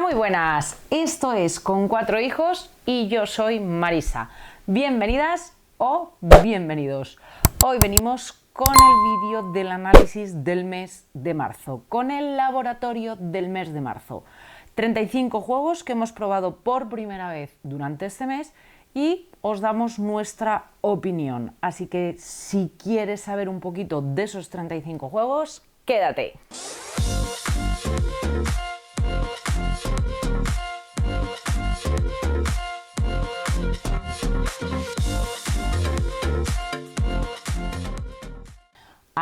Hola, muy buenas. Esto es Con Cuatro Hijos y yo soy Marisa. Bienvenidas o bienvenidos. Hoy venimos con el vídeo del análisis del mes de marzo, con el laboratorio del mes de marzo. 35 juegos que hemos probado por primera vez durante este mes y os damos nuestra opinión. Así que si quieres saber un poquito de esos 35 juegos, quédate.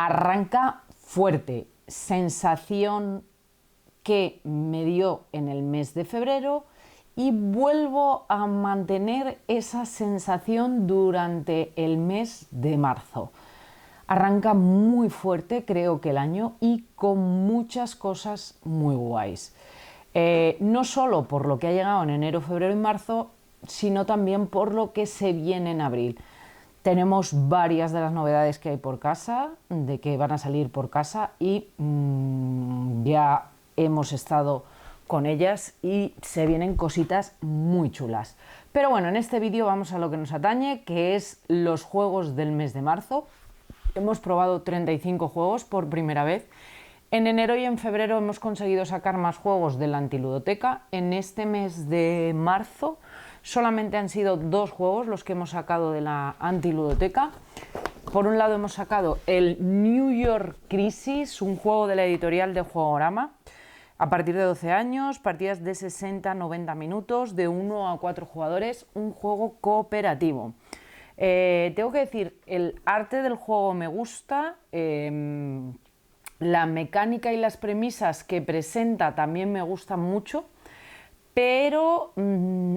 Arranca fuerte, sensación que me dio en el mes de febrero y vuelvo a mantener esa sensación durante el mes de marzo. Arranca muy fuerte, creo que el año, y con muchas cosas muy guays. No solo por lo que ha llegado en enero, febrero y marzo, sino también por lo que se viene en abril. Tenemos varias de las novedades que hay por casa, de que van a salir por casa y ya hemos estado con ellas y se vienen cositas muy chulas. Pero bueno, en este vídeo vamos a lo que nos atañe, que es los juegos del mes de marzo. Hemos probado 35 juegos por primera vez. En enero y en febrero hemos conseguido sacar más juegos de la antiludoteca. En este mes de marzo solamente han sido 2 juegos los que hemos sacado de la antiludoteca. Por un lado hemos sacado el New York Crisis, un juego de la editorial de Juegorama, a partir de 12 años, partidas de 60-90 minutos, de 1 a 4 jugadores, un juego cooperativo. Tengo que decir, el arte del juego me gusta, la mecánica y las premisas que presenta también me gustan mucho, pero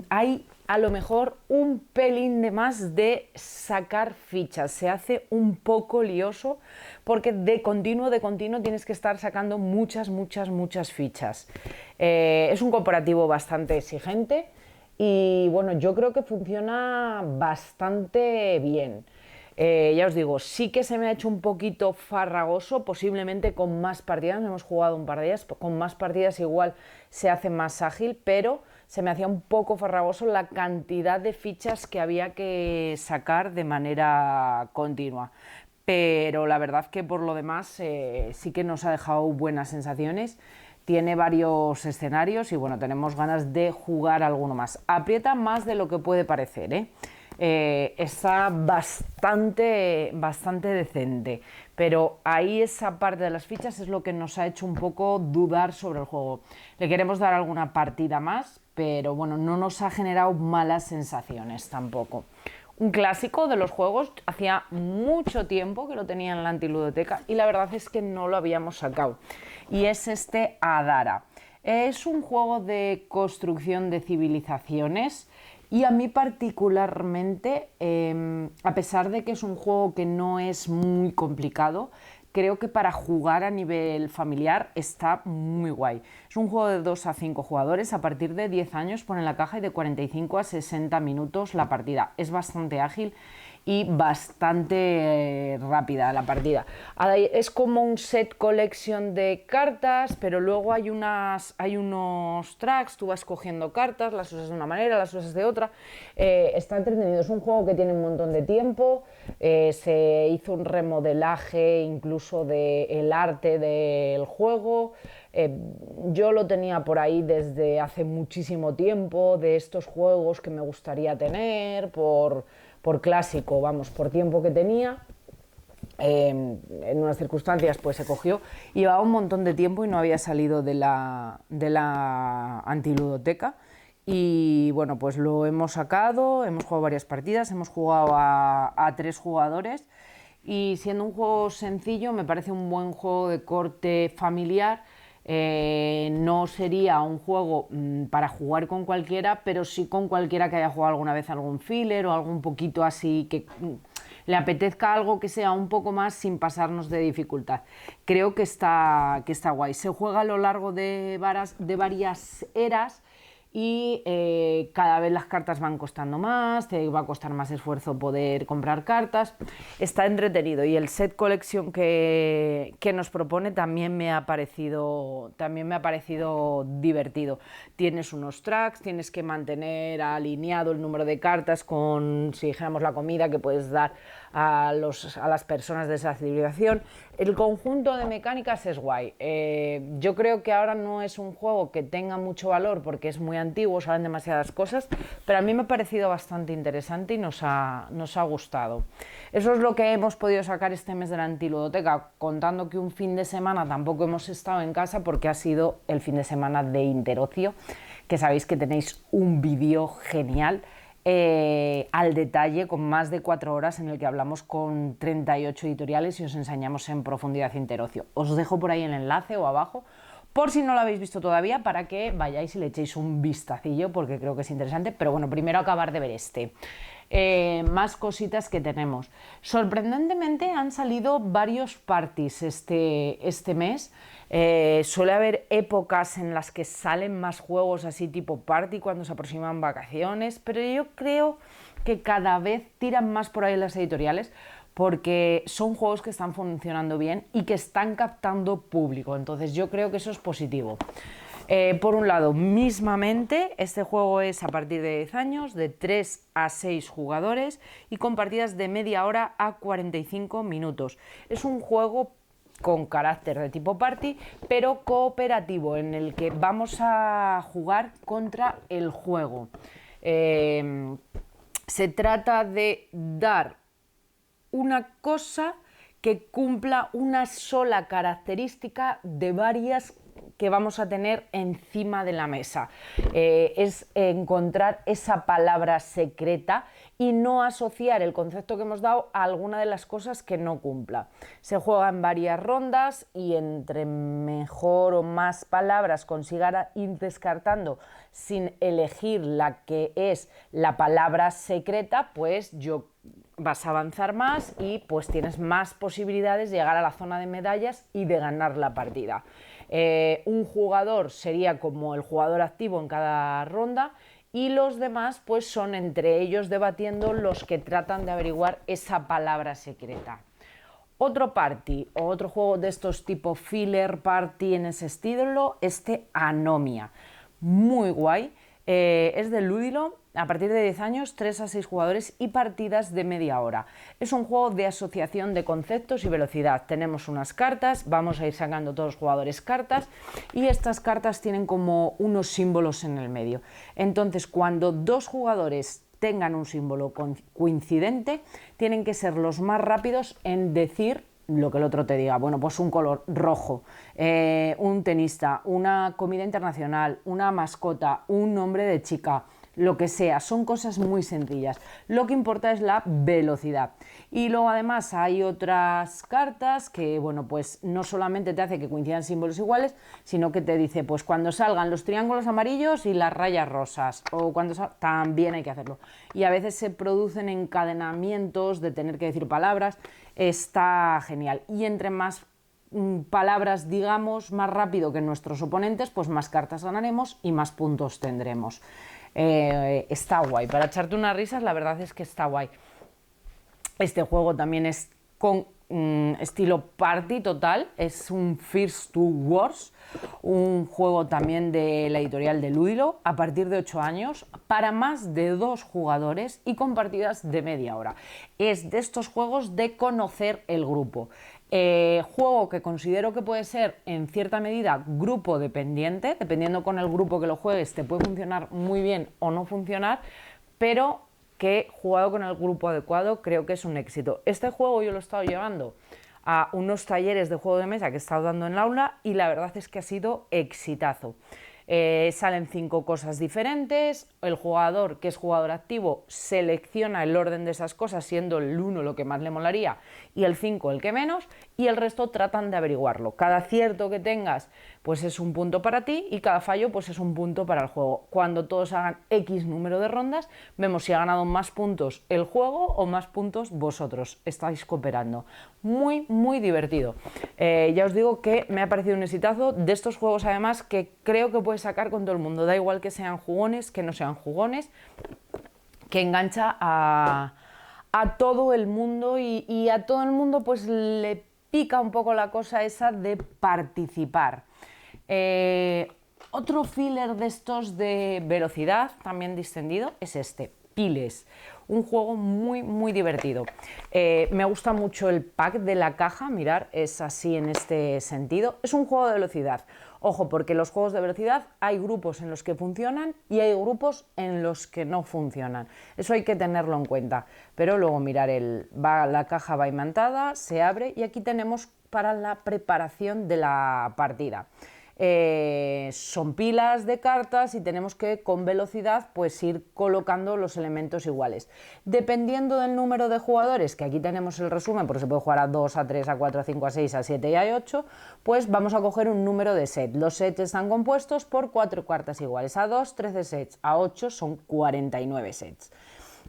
hay a lo mejor un pelín de más de sacar fichas, se hace un poco lioso porque de continuo tienes que estar sacando muchas fichas. Es un cooperativo bastante exigente y bueno, yo creo que funciona bastante bien. Ya os digo, sí que se me ha hecho un poquito farragoso, posiblemente con más partidas, hemos jugado un par de ellas, con más partidas igual se hace más ágil, pero se me hacía un poco farragoso la cantidad de fichas que había que sacar de manera continua. Pero la verdad que por lo demás sí que nos ha dejado buenas sensaciones. Tiene varios escenarios y bueno, tenemos ganas de jugar alguno más. Aprieta más de lo que puede parecer, está bastante decente, pero ahí esa parte de las fichas es lo que nos ha hecho un poco dudar sobre el juego. Le queremos dar alguna partida más, pero bueno, no nos ha generado malas sensaciones tampoco. Un clásico de los juegos, hacía mucho tiempo que lo tenía en la antiludoteca y la verdad es que no lo habíamos sacado, y es este Adara. Es un juego de construcción de civilizaciones y a mí particularmente, a pesar de que es un juego que no es muy complicado, creo que para jugar a nivel familiar está muy guay. Es un juego de 2 a 5 jugadores, a partir de 10 años pone la caja y de 45 a 60 minutos la partida. Es bastante ágil y bastante rápida la partida. Es como un set collection de cartas, pero luego hay unos tracks, tú vas cogiendo cartas, las usas de una manera, las usas de otra. Está entretenido, es un juego que tiene un montón de tiempo, se hizo un remodelaje incluso del arte del juego. Yo lo tenía por ahí desde hace muchísimo tiempo, de estos juegos que me gustaría tener por clásico, vamos, por tiempo que tenía. En unas circunstancias pues se cogió, llevaba un montón de tiempo y no había salido de la antiludoteca y bueno, pues lo hemos sacado, hemos jugado varias partidas, hemos jugado a 3 jugadores y siendo un juego sencillo me parece un buen juego de corte familiar. No sería un juego para jugar con cualquiera, pero sí con cualquiera que haya jugado alguna vez algún filler o algo un poquito así que le apetezca algo que sea un poco más sin pasarnos de dificultad. Creo que está guay. Se juega a lo largo de varias eras y cada vez las cartas van costando más, te va a costar más esfuerzo poder comprar cartas. Está entretenido y el set collection que nos propone también me ha parecido divertido. Tienes unos tracks, tienes que mantener alineado el número de cartas con, si dijéramos, la comida que puedes dar a las personas de esa civilización. El conjunto de mecánicas es guay. Yo creo que ahora no es un juego que tenga mucho valor porque es muy antiguo, salen demasiadas cosas, pero a mí me ha parecido bastante interesante y nos ha gustado. Eso es lo que hemos podido sacar este mes de la Antiludoteca, contando que un fin de semana tampoco hemos estado en casa porque ha sido el fin de semana de Interocio, que sabéis que tenéis un vídeo genial al detalle con más de 4 horas en el que hablamos con 38 editoriales y os enseñamos en profundidad Interocio. Os dejo por ahí el enlace o abajo por si no lo habéis visto todavía, para que vayáis y le echéis un vistacillo porque creo que es interesante, pero bueno, primero acabar de ver este. Más cositas que tenemos. Sorprendentemente han salido varios parties este mes. Suele haber épocas en las que salen más juegos así tipo party cuando se aproximan vacaciones, pero yo creo que cada vez tiran más por ahí las editoriales porque son juegos que están funcionando bien y que están captando público, entonces yo creo que eso es positivo. Por un lado, mismamente, este juego es a partir de 10 años, de 3 a 6 jugadores y con partidas de media hora a 45 minutos. Es un juego con carácter de tipo party, pero cooperativo, en el que vamos a jugar contra el juego. Se trata de dar una cosa que cumpla una sola característica de varias que vamos a tener encima de la mesa. Es encontrar esa palabra secreta y no asociar el concepto que hemos dado a alguna de las cosas que no cumpla. Se juega en varias rondas y entre mejor o más palabras consiga ir descartando sin elegir la que es la palabra secreta, pues vas a avanzar más y pues tienes más posibilidades de llegar a la zona de medallas y de ganar la partida. Un jugador sería como el jugador activo en cada ronda y los demás pues son entre ellos debatiendo los que tratan de averiguar esa palabra secreta. Otro party o otro juego de estos tipo filler party en ese estilo, Anomia. Muy guay. Es de Ludilo, a partir de 10 años, 3 a 6 jugadores y partidas de media hora. Es un juego de asociación de conceptos y velocidad. Tenemos unas cartas, vamos a ir sacando todos los jugadores cartas y estas cartas tienen como unos símbolos en el medio. Entonces, cuando dos jugadores tengan un símbolo coincidente, tienen que ser los más rápidos en decir lo que el otro te diga. Bueno, pues un color rojo, un tenista, una comida internacional, una mascota, un nombre de chica, lo que sea, son cosas muy sencillas. Lo que importa es la velocidad. Y luego además hay otras cartas que, bueno, pues no solamente te hace que coincidan símbolos iguales, sino que te dice, pues cuando salgan los triángulos amarillos y las rayas rosas, o cuando también hay que hacerlo. Y a veces se producen encadenamientos de tener que decir palabras. Está genial. Y entre más palabras digamos más rápido que nuestros oponentes, pues más cartas ganaremos y más puntos tendremos. Está guay, para echarte unas risas, la verdad es que está guay. Este juego también es con estilo party total, es un First Two Wars, un juego también de la editorial de Ludilo, a partir de 8 años, para más de 2 jugadores y con partidas de media hora. Es de estos juegos de conocer el grupo. Juego que considero que puede ser en cierta medida grupo dependiente, dependiendo con el grupo que lo juegues te puede funcionar muy bien o no funcionar, pero que jugado con el grupo adecuado creo que es un éxito. Este juego yo lo he estado llevando a unos talleres de juego de mesa que he estado dando en el aula y la verdad es que ha sido exitazo. Salen 5 cosas diferentes, el jugador, que es jugador activo, selecciona el orden de esas cosas, siendo el 1 lo que más le molaría y el 5 el que menos, y el resto tratan de averiguarlo. Cada acierto que tengas pues es un punto para ti y cada fallo pues es un punto para el juego. Cuando todos hagan X número de rondas, vemos si ha ganado más puntos el juego o más puntos vosotros. Estáis cooperando. Muy, muy divertido. Ya os digo que me ha parecido un exitazo de estos juegos, además, que creo que puedes sacar con todo el mundo. Da igual que sean jugones, que no sean jugones, que engancha a todo el mundo y a todo el mundo pues le pica un poco la cosa esa de participar. Otro filler de estos de velocidad, también distendido, es este, Piles. Un juego muy, muy divertido. Me gusta mucho el pack de la caja, mirar, es así en este sentido. Es un juego de velocidad. Ojo, porque los juegos de velocidad hay grupos en los que funcionan y hay grupos en los que no funcionan. Eso hay que tenerlo en cuenta. Pero luego mirar, la caja va imantada, se abre y aquí tenemos para la preparación de la partida. Son pilas de cartas y tenemos que con velocidad pues ir colocando los elementos iguales. Dependiendo del número de jugadores, que aquí tenemos el resumen porque se puede jugar a 2, a 3, a 4, a 5, a 6, a 7 y a 8, pues vamos a coger un número de set. Los sets están compuestos por 4 cartas iguales. A 2, 13 sets, a 8 son 49 sets.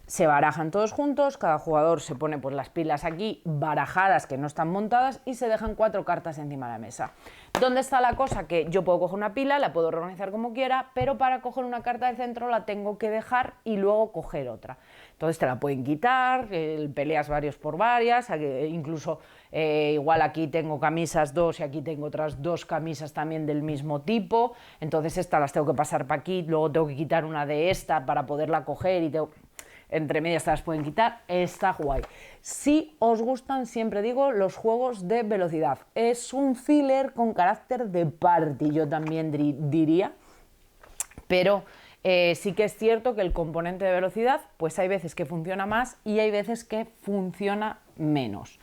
Se barajan todos juntos, cada jugador se pone pues las pilas aquí barajadas que no están montadas y se dejan 4 cartas encima de la mesa. ¿Dónde está la cosa? Que yo puedo coger una pila, la puedo reorganizar como quiera, pero para coger una carta del centro la tengo que dejar y luego coger otra. Entonces te la pueden quitar, peleas varios por varias, incluso igual aquí tengo camisas 2 y aquí tengo otras 2 camisas también del mismo tipo, entonces estas las tengo que pasar para aquí, luego tengo que quitar una de esta para poderla coger y entre medias te las pueden quitar, está guay. Si os gustan, siempre digo, los juegos de velocidad. Es un filler con carácter de party, yo también diría, pero sí que es cierto que el componente de velocidad, pues hay veces que funciona más y hay veces que funciona menos.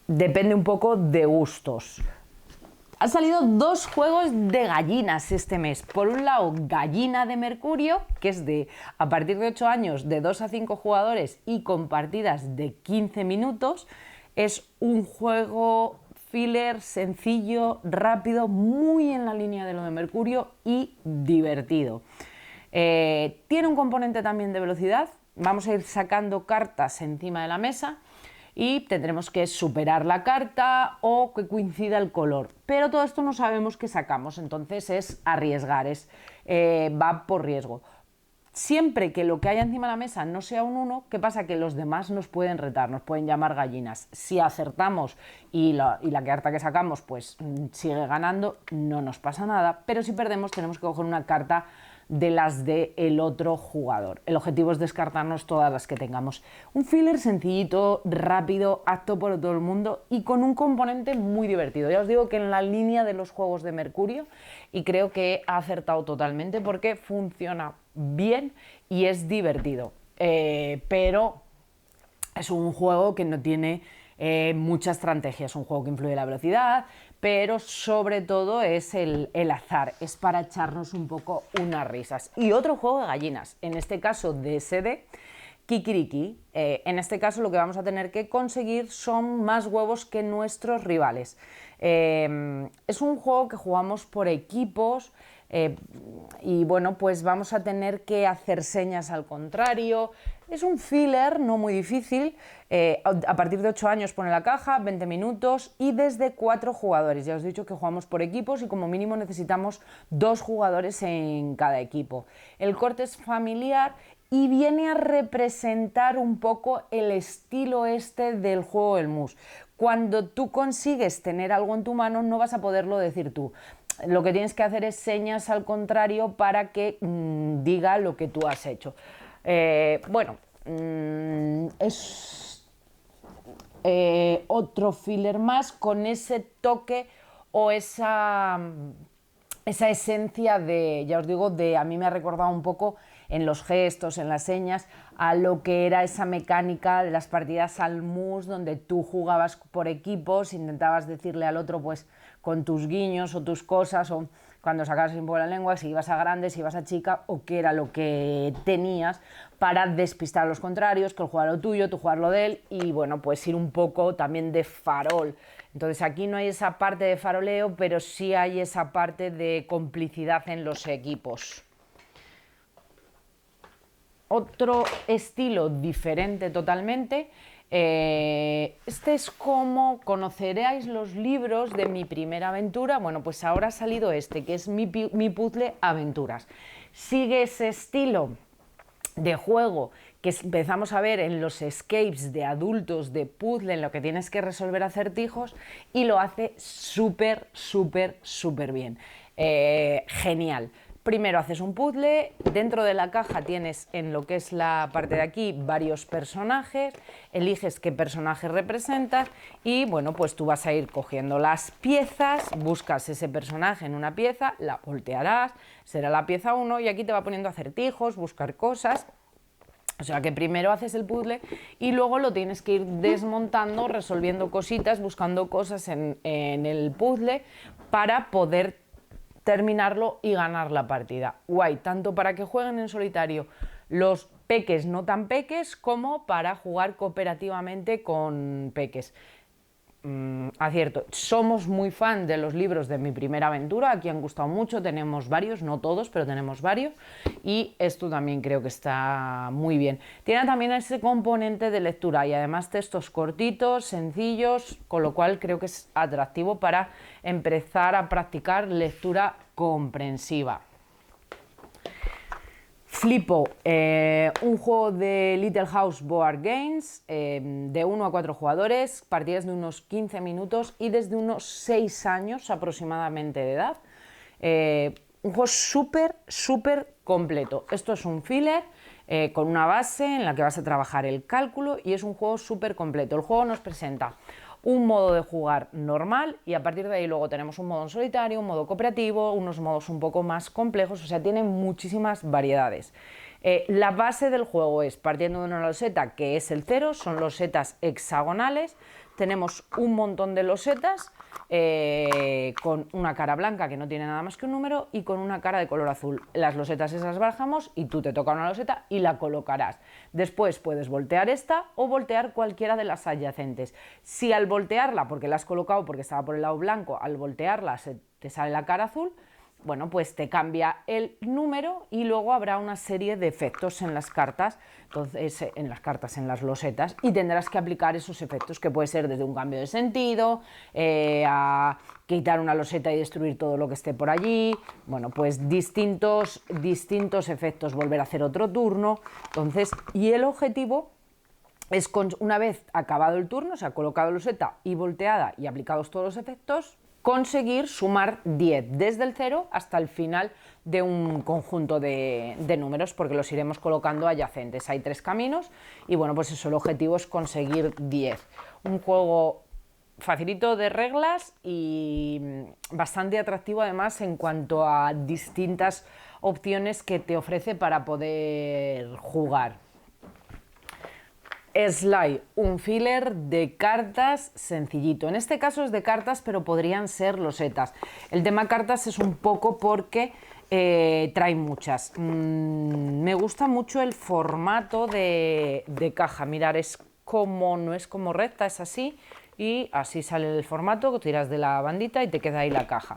Depende un poco de gustos. Han salido 2 juegos de gallinas este mes. Por un lado, Gallina de Mercurio, que es a partir de 8 años, de 2 a 5 jugadores y con partidas de 15 minutos. Es un juego filler, sencillo, rápido, muy en la línea de lo de Mercurio y divertido. Tiene un componente también de velocidad. Vamos a ir sacando cartas encima de la mesa y tendremos que superar la carta o que coincida el color. Pero todo esto no sabemos qué sacamos, entonces es arriesgar, va por riesgo. Siempre que lo que haya encima de la mesa no sea un 1, ¿qué pasa? Que los demás nos pueden retar, nos pueden llamar gallinas. Si acertamos y la carta que sacamos pues sigue ganando, no nos pasa nada, pero si perdemos tenemos que coger una carta de las del otro jugador. El objetivo es descartarnos todas las que tengamos. Un filler sencillito, rápido, apto por todo el mundo y con un componente muy divertido. Ya os digo que en la línea de los juegos de Mercurio, y creo que ha acertado totalmente porque funciona bien y es divertido. Pero es un juego que no tiene mucha estrategia, es un juego que influye en la velocidad, pero sobre todo es el azar, es para echarnos un poco unas risas. Y otro juego de gallinas, en este caso de SD, Kikiriki. En este caso lo que vamos a tener que conseguir son más huevos que nuestros rivales. Es un juego que jugamos por equipos, y bueno, pues vamos a tener que hacer señas al contrario. Es un filler no muy difícil, a partir de 8 años pone la caja, 20 minutos y desde 4 jugadores. Ya os he dicho que jugamos por equipos y como mínimo necesitamos 2 jugadores en cada equipo. El corte es familiar y viene a representar un poco el estilo este del juego del mus. Cuando tú consigues tener algo en tu mano no vas a poderlo decir tú. Lo que tienes que hacer es señas al contrario para que diga lo que tú has hecho. Bueno, es otro filler más con ese toque o esa esencia de, ya os digo, a mí me ha recordado un poco en los gestos, en las señas, a lo que era esa mecánica de las partidas al mus, donde tú jugabas por equipos, intentabas decirle al otro pues con tus guiños o tus cosas, o cuando sacabas un poco la lengua, si ibas a grande, si ibas a chica, o qué era lo que tenías para despistar a los contrarios, que él jugara lo tuyo, tú jugar lo de él, y bueno, pues ir un poco también de farol Entonces aquí no hay esa parte de faroleo, pero sí hay esa parte de complicidad en los equipos. Otro estilo diferente totalmente. Este es como conoceréis los libros de Mi Primera Aventura. Bueno, pues ahora ha salido este, que es mi puzzle aventuras. Sigue ese estilo de juego que empezamos a ver en los escapes de adultos de puzzle, en lo que tienes que resolver acertijos, y lo hace súper, súper, súper bien. Genial. Primero haces un puzzle, dentro de la caja tienes en lo que es la parte de aquí varios personajes, eliges qué personaje representas y bueno, pues tú vas a ir cogiendo las piezas, buscas ese personaje en una pieza, la voltearás, será la pieza 1 y aquí te va poniendo acertijos, buscar cosas. O sea que primero haces el puzzle y luego lo tienes que ir desmontando, resolviendo cositas, buscando cosas en el puzzle para poder terminarlo y ganar la partida. Guay, tanto para que jueguen en solitario los peques no tan peques como para jugar cooperativamente con peques. Acierto, somos muy fan de los libros de Mi Primera Aventura, aquí han gustado mucho, tenemos varios, no todos, pero tenemos varios y esto también creo que está muy bien. Tiene también ese componente de lectura y además textos cortitos, sencillos, con lo cual creo que es atractivo para empezar a practicar lectura comprensiva. Flipo, un juego de Little House Board Games de 1 a 4 jugadores, partidas de unos 15 minutos y desde unos 6 años aproximadamente de edad. Un juego súper, súper completo. Esto es un filler con una base en la que vas a trabajar el cálculo y es un juego súper completo. El juego nos presenta un modo de jugar normal y a partir de ahí luego tenemos un modo en solitario, un modo cooperativo, unos modos un poco más complejos, o sea, tiene muchísimas variedades. La base del juego es partiendo de una loseta que es el 0, son losetas hexagonales, tenemos un montón de losetas con una cara blanca que no tiene nada más que un número y con una cara de color azul. Las losetas esas barajamos y tú te toca una loseta y la colocarás. Después puedes voltear esta o voltear cualquiera de las adyacentes. Si al voltearla, porque la has colocado porque estaba por el lado blanco, al voltearla te sale la cara azul, bueno, pues te cambia el número y luego habrá una serie de efectos en las cartas, entonces en las losetas, y tendrás que aplicar esos efectos, que puede ser desde un cambio de sentido, a quitar una loseta y destruir todo lo que esté por allí, bueno, pues distintos efectos, volver a hacer otro turno, entonces, y el objetivo es, una vez acabado el turno, o sea, colocado loseta y volteada y aplicados todos los efectos, conseguir sumar 10 desde el 0 hasta el final de un conjunto de números, porque los iremos colocando adyacentes. Hay 3 caminos y bueno, pues eso, el objetivo es conseguir 10. Un juego facilito de reglas y bastante atractivo además en cuanto a distintas opciones que te ofrece para poder jugar. Sly, un filler de cartas sencillito. En este caso es de cartas, pero podrían ser losetas. El tema cartas es un poco porque trae muchas. Me gusta mucho el formato de caja. Mirar, no es como recta, es así. Y así sale el formato, que tiras de la bandita y te queda ahí la caja.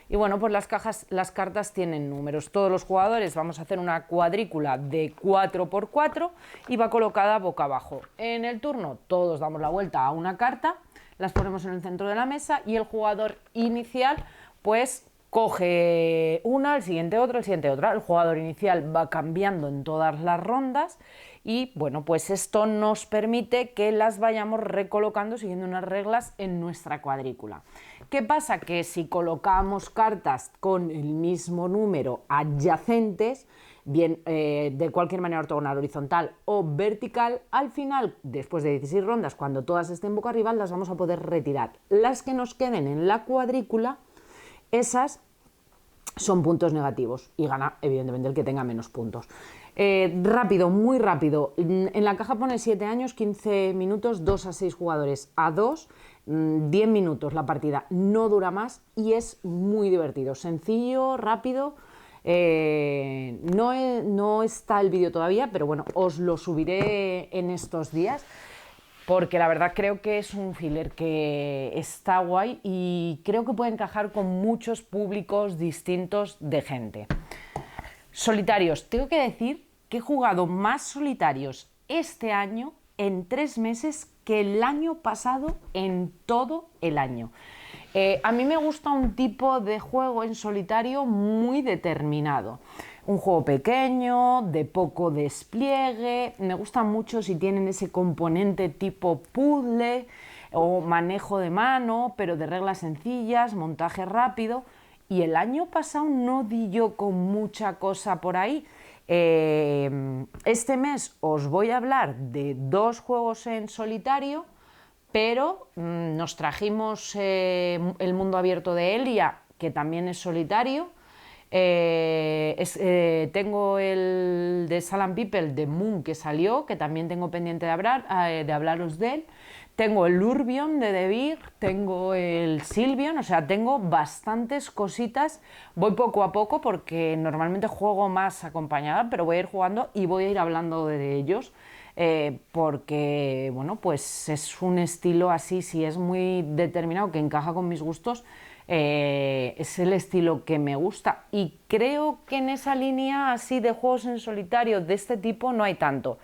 Y bueno, pues las cartas tienen números. Todos los jugadores vamos a hacer una cuadrícula de 4×4 y va colocada boca abajo. En el turno todos damos la vuelta a una carta, las ponemos en el centro de la mesa y el jugador inicial pues coge una, el siguiente otra. El jugador inicial va cambiando en todas las rondas y bueno, pues esto nos permite que las vayamos recolocando siguiendo unas reglas en nuestra cuadrícula. ¿Qué pasa? Que si colocamos cartas con el mismo número adyacentes, bien de cualquier manera ortogonal, horizontal o vertical, al final, después de 16 rondas, cuando todas estén boca arriba, las vamos a poder retirar. Las que nos queden en la cuadrícula, esas son puntos negativos y gana evidentemente el que tenga menos puntos. Rápido, muy rápido. En la caja pone 7 años, 15 minutos, 2 a 6 jugadores a 2, 10 minutos la partida, no dura más y es muy divertido, sencillo, rápido. No está el vídeo todavía, pero bueno, os lo subiré en estos días. porque la verdad creo que es un filler que está guay y creo que puede encajar con muchos públicos distintos de gente. Solitarios, tengo que decir que he jugado más solitarios este año en 3 meses que el año pasado en todo el año. A mí me gusta un tipo de juego en solitario muy determinado. Un juego pequeño, de poco despliegue, me gusta mucho si tienen ese componente tipo puzzle o manejo de mano, pero de reglas sencillas, montaje rápido. Y el año pasado no di yo con mucha cosa por ahí. Este mes os voy a hablar de 2 juegos en solitario, pero nos trajimos el mundo abierto de Elia, que también es solitario. Tengo el de Salam People de Moon que salió, que también tengo pendiente de hablaros de él. Tengo el Urbion de Devir, tengo el Sylvion, o sea, tengo bastantes cositas. Voy poco a poco porque normalmente juego más acompañada, pero voy a ir jugando y voy a ir hablando de ellos. Porque, bueno, pues es un estilo así, si es muy determinado, que encaja con mis gustos. Es el estilo que me gusta y creo que en esa línea así de juegos en solitario de este tipo no hay tanto.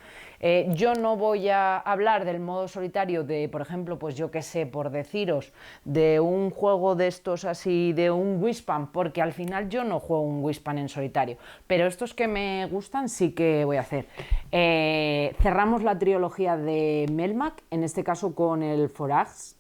Yo no voy a hablar del modo solitario de, por ejemplo, pues yo qué sé, por deciros, de un juego de estos así, de un Wispan, porque al final yo no juego un Wispan en solitario, pero estos que me gustan sí que voy a hacer. Cerramos la trilogía de Melmac, en este caso con el Forax.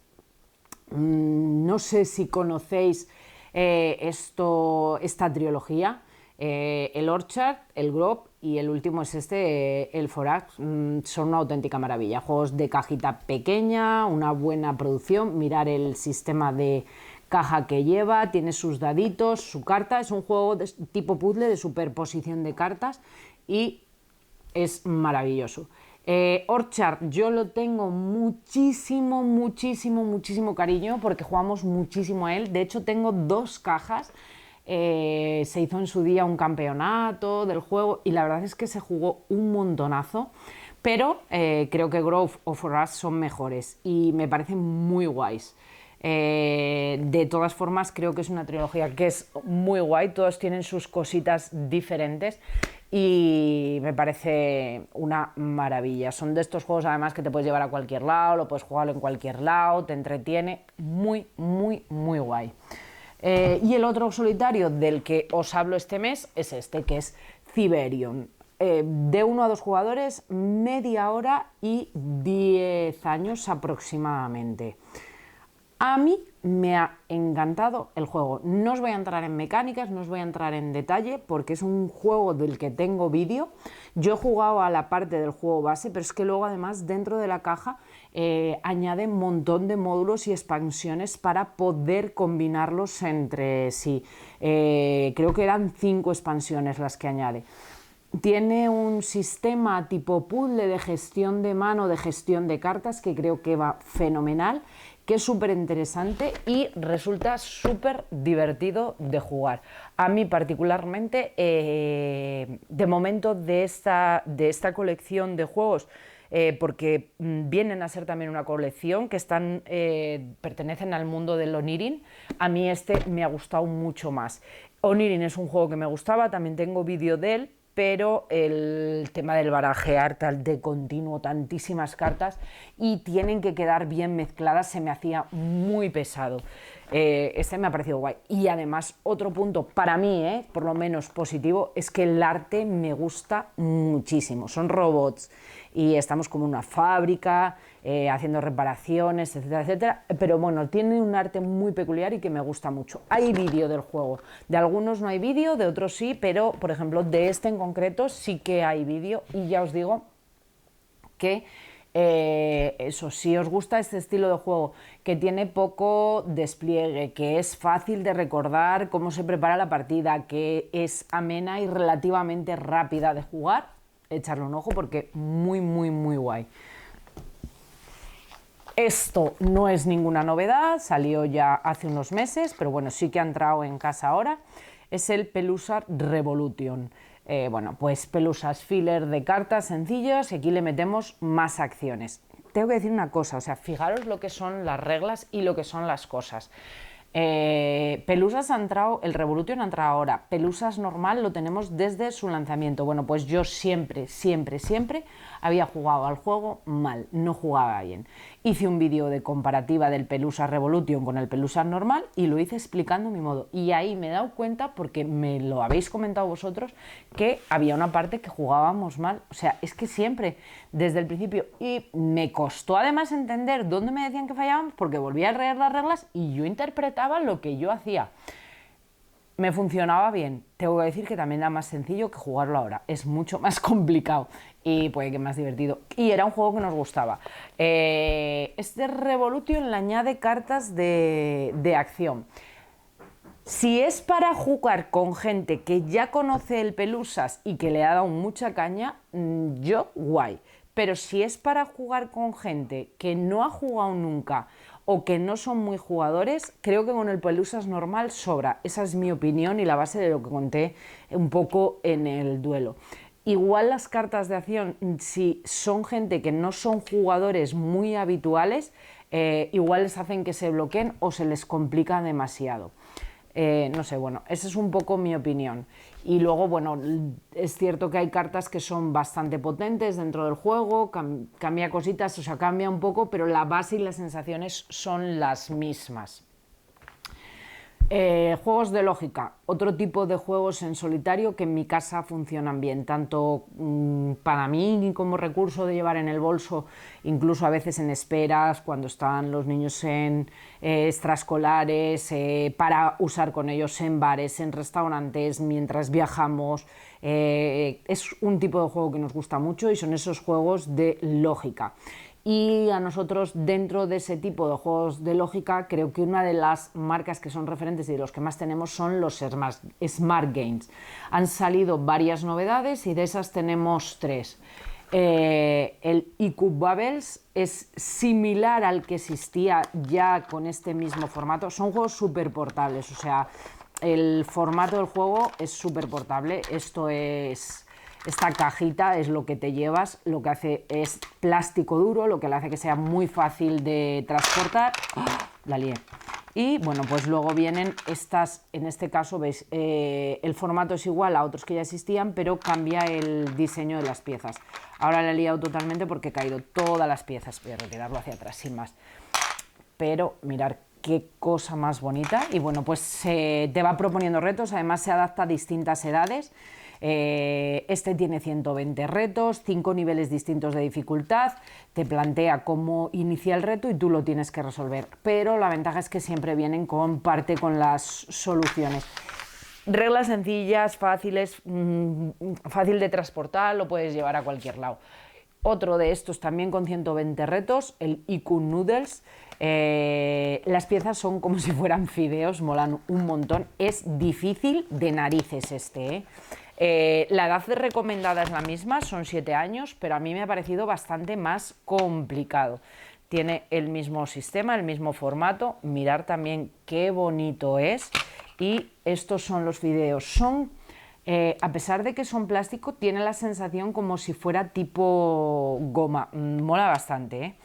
No sé si conocéis esta trilogía, el Orchard, el Grove y el último es el Forax. Son una auténtica maravilla, juegos de cajita pequeña, una buena producción, mirar el sistema de caja que lleva, tiene sus daditos, su carta, es un juego de tipo puzzle de superposición de cartas y es maravilloso. Orchard yo lo tengo muchísimo cariño porque jugamos muchísimo a él. De hecho tengo 2 cajas. Se hizo en su día un campeonato del juego y la verdad es que se jugó un montonazo, pero creo que Grove o For Us son mejores y me parecen muy guays. De todas formas creo que es una trilogía que es muy guay, todos tienen sus cositas diferentes y me parece una maravilla. Son de estos juegos además que te puedes llevar a cualquier lado, lo puedes jugarlo en cualquier lado, te entretiene, muy guay. Y el otro solitario del que os hablo este mes es este, que es Cyberion. De 1 a 2 jugadores, media hora y 10 años aproximadamente. A mí me ha encantado el juego. No os voy a entrar en mecánicas, no os voy a entrar en detalle porque es un juego del que tengo vídeo. Yo he jugado a la parte del juego base, pero es que luego además dentro de la caja añade un montón de módulos y expansiones para poder combinarlos entre sí. Creo que eran 5 expansiones las que añade. Tiene un sistema tipo puzzle de gestión de mano, de gestión de cartas, que creo que va fenomenal, que es súper interesante y resulta súper divertido de jugar. A mí particularmente, de momento de esta colección de juegos, porque vienen a ser también una colección que pertenecen al mundo del Onirin, a mí este me ha gustado mucho más. Onirin es un juego que me gustaba, también tengo vídeo de él, pero el tema del barajear tal de continuo, tantísimas cartas y tienen que quedar bien mezcladas, se me hacía muy pesado. Este me ha parecido guay. Y además, otro punto para mí, por lo menos positivo, es que el arte me gusta muchísimo. Son robots y estamos como en una fábrica, haciendo reparaciones, etcétera, etcétera. Pero bueno, tiene un arte muy peculiar y que me gusta mucho. Hay vídeo del juego. De algunos no hay vídeo, de otros sí, pero por ejemplo, de este en concreto sí que hay vídeo y ya os digo que eso, si os gusta este estilo de juego, que tiene poco despliegue, que es fácil de recordar cómo se prepara la partida, que es amena y relativamente rápida de jugar, echarle un ojo porque muy guay. Esto no es ninguna novedad, salió ya hace unos meses, pero bueno, sí que ha entrado en casa ahora. Es el Pelusar Revolution. Bueno, pues Pelusas filler de cartas sencillas y aquí le metemos más acciones. tengo que decir una cosa, o sea, fijaros lo que son las reglas y lo que son las cosas. Pelusas ha entrado, el Revolution ha entrado ahora, Pelusas normal lo tenemos desde su lanzamiento. Bueno, pues yo siempre había jugado al juego mal, no jugaba bien. Hice un vídeo de comparativa del Pelusas Revolution con el Pelusas normal y lo hice explicando mi modo. Y ahí me he dado cuenta, porque me lo habéis comentado vosotros, que había una parte que jugábamos mal. O sea, es que siempre, desde el principio. Y me costó además entender dónde me decían que fallábamos, porque volvía a leer las reglas y yo interpretaba lo que yo hacía. Me funcionaba bien. Tengo que decir que también era más sencillo que jugarlo ahora. Es mucho más complicado y puede que más divertido. Y era un juego que nos gustaba. Este Revolution le añade cartas de acción. Si es para jugar con gente que ya conoce el Pelusas y que le ha dado mucha caña, yo guay. Pero si es para jugar con gente que no ha jugado nunca o que no son muy jugadores, creo que con el Pelusas normal sobra. Esa es mi opinión y la base de lo que conté un poco en el duelo. Igual las cartas de acción, si son gente que no son jugadores muy habituales, igual les hacen que se bloqueen o se les complica demasiado. No sé, bueno, esa es un poco mi opinión. Y luego, bueno, es cierto que hay cartas que son bastante potentes dentro del juego, cambia cositas, o sea, cambia un poco, pero la base y las sensaciones son las mismas. Juegos de lógica, otro tipo de juegos en solitario que en mi casa funcionan bien, tanto para mí como recurso de llevar en el bolso, incluso a veces en esperas, cuando están los niños en extraescolares, para usar con ellos en bares, en restaurantes, mientras viajamos. Es un tipo de juego que nos gusta mucho y son esos juegos de lógica. Y a nosotros, dentro de ese tipo de juegos de lógica, creo que una de las marcas que son referentes y de los que más tenemos son los Smart Games. Han salido varias novedades y de esas tenemos 3. El IQ Bubbles es similar al que existía ya con este mismo formato. Son juegos súper portables, o sea, el formato del juego es súper portable. Esta cajita es lo que te llevas, lo que hace es plástico duro, lo que le hace que sea muy fácil de transportar. ¡Oh! La lié. Y bueno, pues luego vienen estas, en este caso, veis, el formato es igual a otros que ya existían, pero cambia el diseño de las piezas. Ahora la he liado totalmente porque he caído todas las piezas. Voy a retirarlo hacia atrás, sin más. Pero mirad qué cosa más bonita. Y bueno, pues te va proponiendo retos, además se adapta a distintas edades. Este tiene 120 retos, 5 niveles distintos de dificultad, te plantea cómo inicia el reto y tú lo tienes que resolver, pero la ventaja es que siempre vienen con parte con las soluciones. Reglas sencillas, fáciles, fácil de transportar, lo puedes llevar a cualquier lado. Otro de estos también con 120 retos, el IQ Noodles. Las piezas son como si fueran fideos, molan un montón. Es difícil de narices este, la edad recomendada es la misma, son 7 años, pero a mí me ha parecido bastante más complicado. Tiene el mismo sistema, el mismo formato. Mirar también qué bonito es. Y estos son los fideos. Son... a pesar de que son plástico, tiene la sensación como si fuera tipo goma. Mola bastante, ¿eh?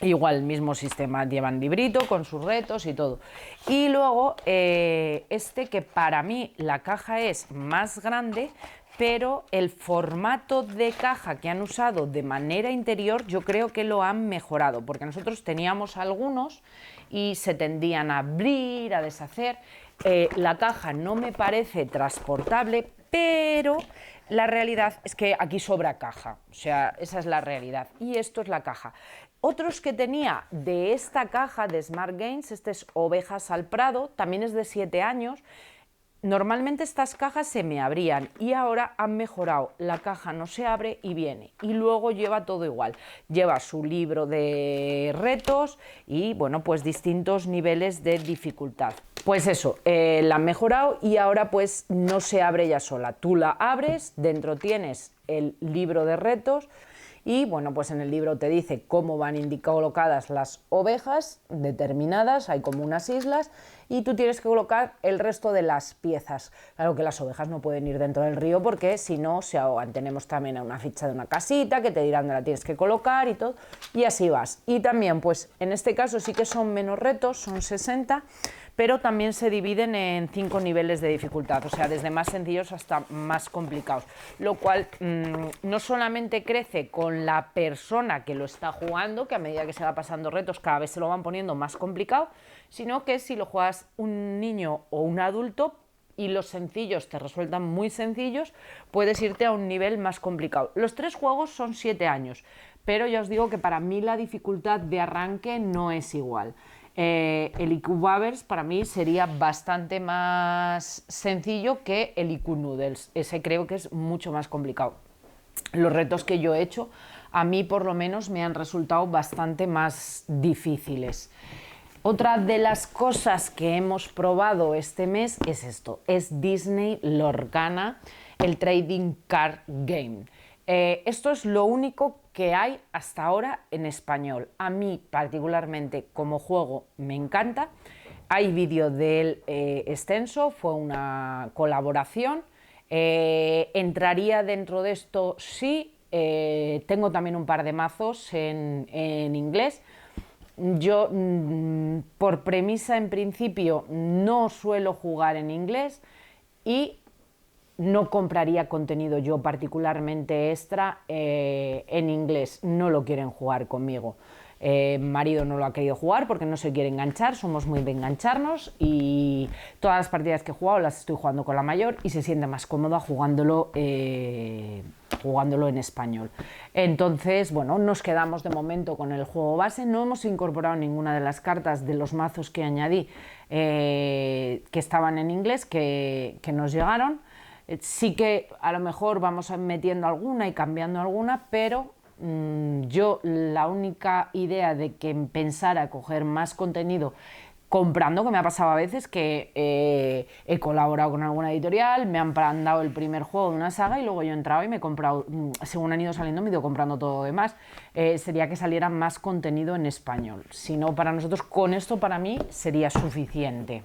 Igual, mismo sistema, llevan librito con sus retos y todo. Y luego, este que para mí la caja es más grande, pero el formato de caja que han usado de manera interior yo creo que lo han mejorado, porque nosotros teníamos algunos y se tendían a abrir, a deshacer. La caja no me parece transportable, pero la realidad es que aquí sobra caja, o sea, esa es la realidad. Y esto es la caja. Otros que tenía de esta caja de Smart Games, este es Ovejas al Prado, también es de 7 años. Normalmente estas cajas se me abrían y ahora han mejorado, la caja no se abre y viene, y luego lleva todo igual, lleva su libro de retos y bueno, pues distintos niveles de dificultad. Pues eso, la han mejorado y ahora pues no se abre ya sola, tú la abres, dentro tienes el libro de retos y bueno, pues en el libro te dice cómo van colocadas las ovejas determinadas, hay como unas islas y tú tienes que colocar el resto de las piezas. Claro que las ovejas no pueden ir dentro del río porque si no se ahogan. Tenemos también una ficha de una casita que te dirán dónde la tienes que colocar y todo, y así vas. Y también pues en este caso sí que son menos retos, son 60, pero también se dividen en 5 niveles de dificultad, o sea, desde más sencillos hasta más complicados, lo cual no solamente crece con la persona que lo está jugando, que a medida que se va pasando retos cada vez se lo van poniendo más complicado, sino que si lo juegas un niño o un adulto y los sencillos te resultan muy sencillos, puedes irte a un nivel más complicado. Los 3 juegos son 7 años, pero ya os digo que para mí la dificultad de arranque no es igual. El IQ Babers para mí sería bastante más sencillo que el IQ Noodles. Ese creo que es mucho más complicado. Los retos que yo he hecho, a mí por lo menos me han resultado bastante más difíciles. Otra de las cosas que hemos probado este mes es esto, es Disney Lorcana, el Trading Card Game. Esto es lo único que hay hasta ahora en español. A mí particularmente como juego me encanta. Hay vídeo del extenso, fue una colaboración. Entraría dentro de esto, sí. Tengo también un par de mazos en inglés. Yo, por premisa, en principio, no suelo jugar en inglés y no compraría contenido yo particularmente extra en inglés. No lo quieren jugar conmigo. Marido no lo ha querido jugar porque no se quiere enganchar, somos muy de engancharnos y todas las partidas que he jugado las estoy jugando con la mayor y se siente más cómoda jugándolo en español. Entonces, bueno, nos quedamos de momento con el juego base. No hemos incorporado ninguna de las cartas de los mazos que añadí que estaban en inglés, que nos llegaron. Sí que a lo mejor vamos metiendo alguna y cambiando alguna, pero yo la única idea de que pensara coger más contenido comprando, que me ha pasado a veces que he colaborado con alguna editorial, me han dado el primer juego de una saga y luego yo he entrado y me he comprado, según han ido saliendo me he ido comprando todo lo demás, sería que saliera más contenido en español. Si no, para nosotros con esto para mí sería suficiente.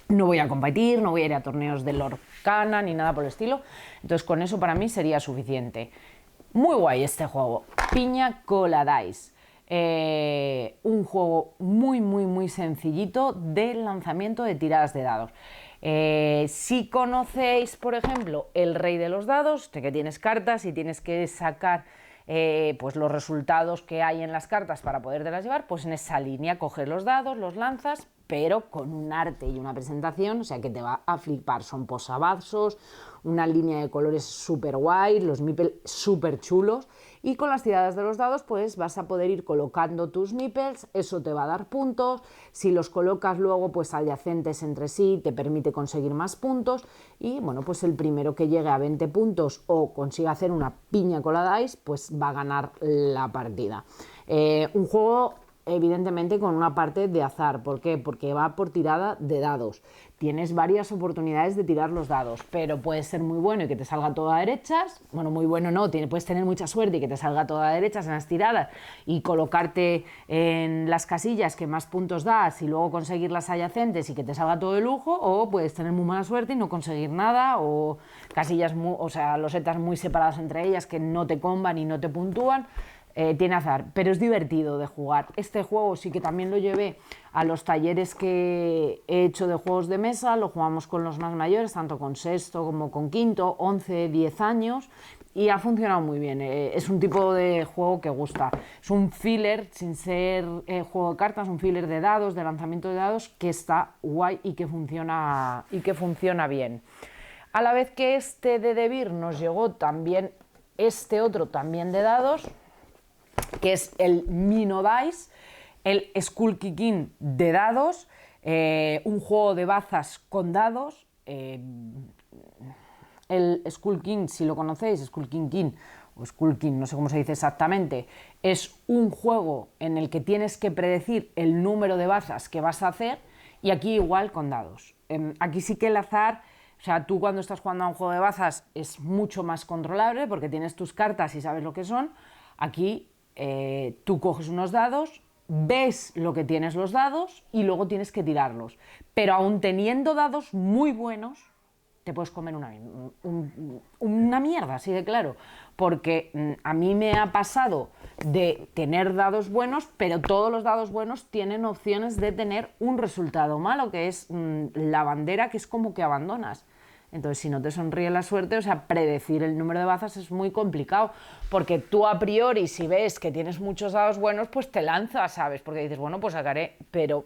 No voy a competir, no voy a ir a torneos de Lorcana ni nada por el estilo, entonces con eso para mí sería suficiente. Muy guay este juego, Piña Colada Dice. Un juego muy sencillito de lanzamiento de tiradas de dados. Si conocéis, por ejemplo, el rey de los dados, de que tienes cartas y tienes que sacar pues los resultados que hay en las cartas para podértelas llevar, pues en esa línea coges los dados, los lanzas, pero con un arte y una presentación, o sea que te va a flipar. Son posavasos, una línea de colores súper guay, los meeples súper chulos, y con las tiradas de los dados pues vas a poder ir colocando tus meeples, eso te va a dar puntos. Si los colocas luego pues adyacentes entre sí te permite conseguir más puntos, y bueno, pues el primero que llegue a 20 puntos o consiga hacer una piña colada dice pues va a ganar la partida. Un juego evidentemente con una parte de azar. ¿Por qué? Porque va por tirada de dados. Tienes varias oportunidades de tirar los dados, pero puede ser muy bueno y que te salga todo a derechas. Bueno, muy bueno no, puedes tener mucha suerte y que te salga todo a derechas en las tiradas y colocarte en las casillas que más puntos das y luego conseguir las adyacentes y que te salga todo de lujo, o puedes tener muy mala suerte y no conseguir nada, o casillas, o sea, losetas muy separadas entre ellas que no te comban y no te puntúan. Tiene azar, pero es divertido de jugar. Este juego sí que también lo llevé a los talleres que he hecho de juegos de mesa, lo jugamos con los más mayores, tanto con sexto como con quinto, 11, 10 años, y ha funcionado muy bien. Es un tipo de juego que gusta. Es un filler, sin ser juego de cartas, un filler de dados, de lanzamiento de dados, que está guay y que funciona bien. A la vez que este de Devir nos llegó también este otro también de dados, que es el Mino Dice, el Skull King de dados, un juego de bazas con dados. El Skull King, si lo conocéis, Skull King o Skull King, no sé cómo se dice exactamente, es un juego en el que tienes que predecir el número de bazas que vas a hacer, y aquí igual con dados. Aquí sí que el azar, o sea, tú cuando estás jugando a un juego de bazas es mucho más controlable porque tienes tus cartas y sabes lo que son. Aquí tú coges unos dados, ves lo que tienes los dados y luego tienes que tirarlos. Pero aún teniendo dados muy buenos, te puedes comer una mierda, así de claro. Porque a mí me ha pasado de tener dados buenos, pero todos los dados buenos tienen opciones de tener un resultado malo, que es la bandera, que es como que abandonas. Entonces, si no te sonríe la suerte, o sea, predecir el número de bazas es muy complicado, porque tú a priori, si ves que tienes muchos dados buenos, pues te lanzas, ¿sabes? Porque dices, bueno, pues sacaré, pero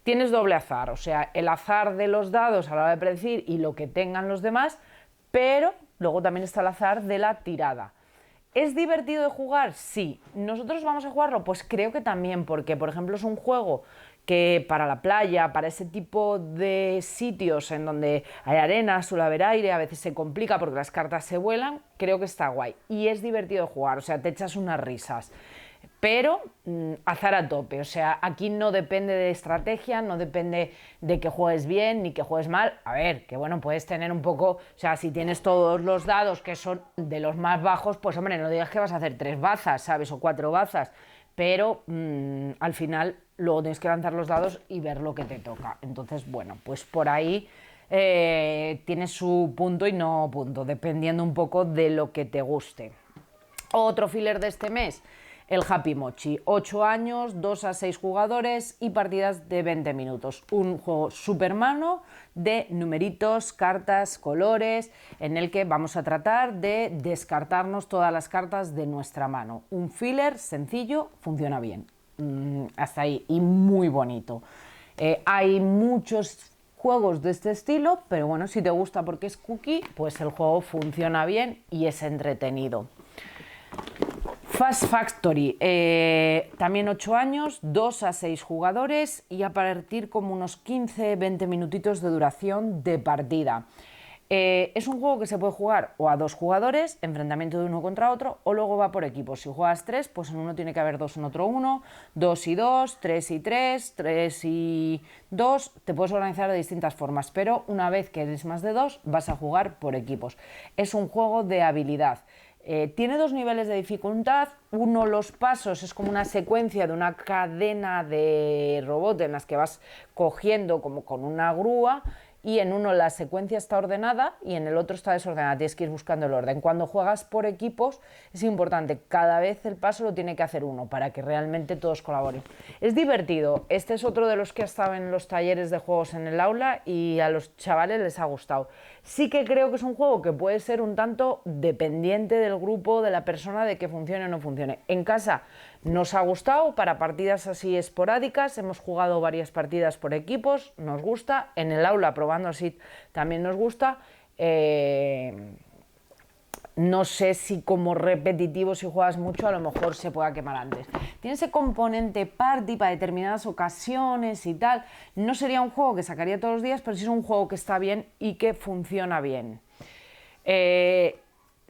tienes doble azar, o sea, el azar de los dados a la hora de predecir y lo que tengan los demás, pero luego también está el azar de la tirada. ¿Es divertido de jugar? Sí. ¿Nosotros vamos a jugarlo? Pues creo que también, porque por ejemplo es un juego que para la playa, para ese tipo de sitios en donde hay arena, suele haber aire, a veces se complica porque las cartas se vuelan, creo que está guay. Y es divertido de jugar, o sea, te echas unas risas. Pero azar a tope, o sea, aquí no depende de estrategia, no depende de que juegues bien ni que juegues mal. A ver, que bueno, puedes tener un poco, o sea, si tienes todos los dados que son de los más bajos, pues hombre, no digas que vas a hacer 3 bazas, ¿sabes? O 4 bazas, pero al final luego tienes que lanzar los dados y ver lo que te toca. Entonces, bueno, pues por ahí tiene su punto y no punto, dependiendo un poco de lo que te guste. Otro filler de este mes, el Happy Mochi, 8 años, 2 a 6 jugadores y partidas de 20 minutos. Un juego super mano de numeritos, cartas, colores, en el que vamos a tratar de descartarnos todas las cartas de nuestra mano. Un filler sencillo, funciona bien. Hasta ahí, y muy bonito. Hay muchos juegos de este estilo, pero bueno, si te gusta porque es cookie, pues el juego funciona bien y es entretenido. Fast Factory, también 8 años, 2 a 6 jugadores y a partir como unos 15-20 minutitos de duración de partida. Es un juego que se puede jugar o a 2 jugadores, enfrentamiento de uno contra otro, o luego va por equipos. Si juegas 3, pues en uno tiene que haber 2, en otro 1, 2 y 2, 3 y 3, 3 y 2, te puedes organizar de distintas formas, pero una vez que eres más de 2 vas a jugar por equipos. Es un juego de habilidad. Tiene 2 niveles de dificultad. Uno, los pasos, es como una secuencia de una cadena de robot en las que vas cogiendo como con una grúa, y en uno la secuencia está ordenada y en el otro está desordenada, tienes que ir buscando el orden. Cuando juegas por equipos es importante, cada vez el paso lo tiene que hacer uno para que realmente todos colaboren. Es divertido, este es otro de los que ha estado en los talleres de juegos en el aula y a los chavales les ha gustado. Sí que creo que es un juego que puede ser un tanto dependiente del grupo, de la persona, de que funcione o no funcione. En casa nos ha gustado, para partidas así esporádicas, hemos jugado varias partidas por equipos, nos gusta, en el aula probando así también nos gusta. No sé si como repetitivo, si juegas mucho, a lo mejor se pueda quemar antes. Tiene ese componente party para determinadas ocasiones y tal. No sería un juego que sacaría todos los días, pero sí es un juego que está bien y que funciona bien.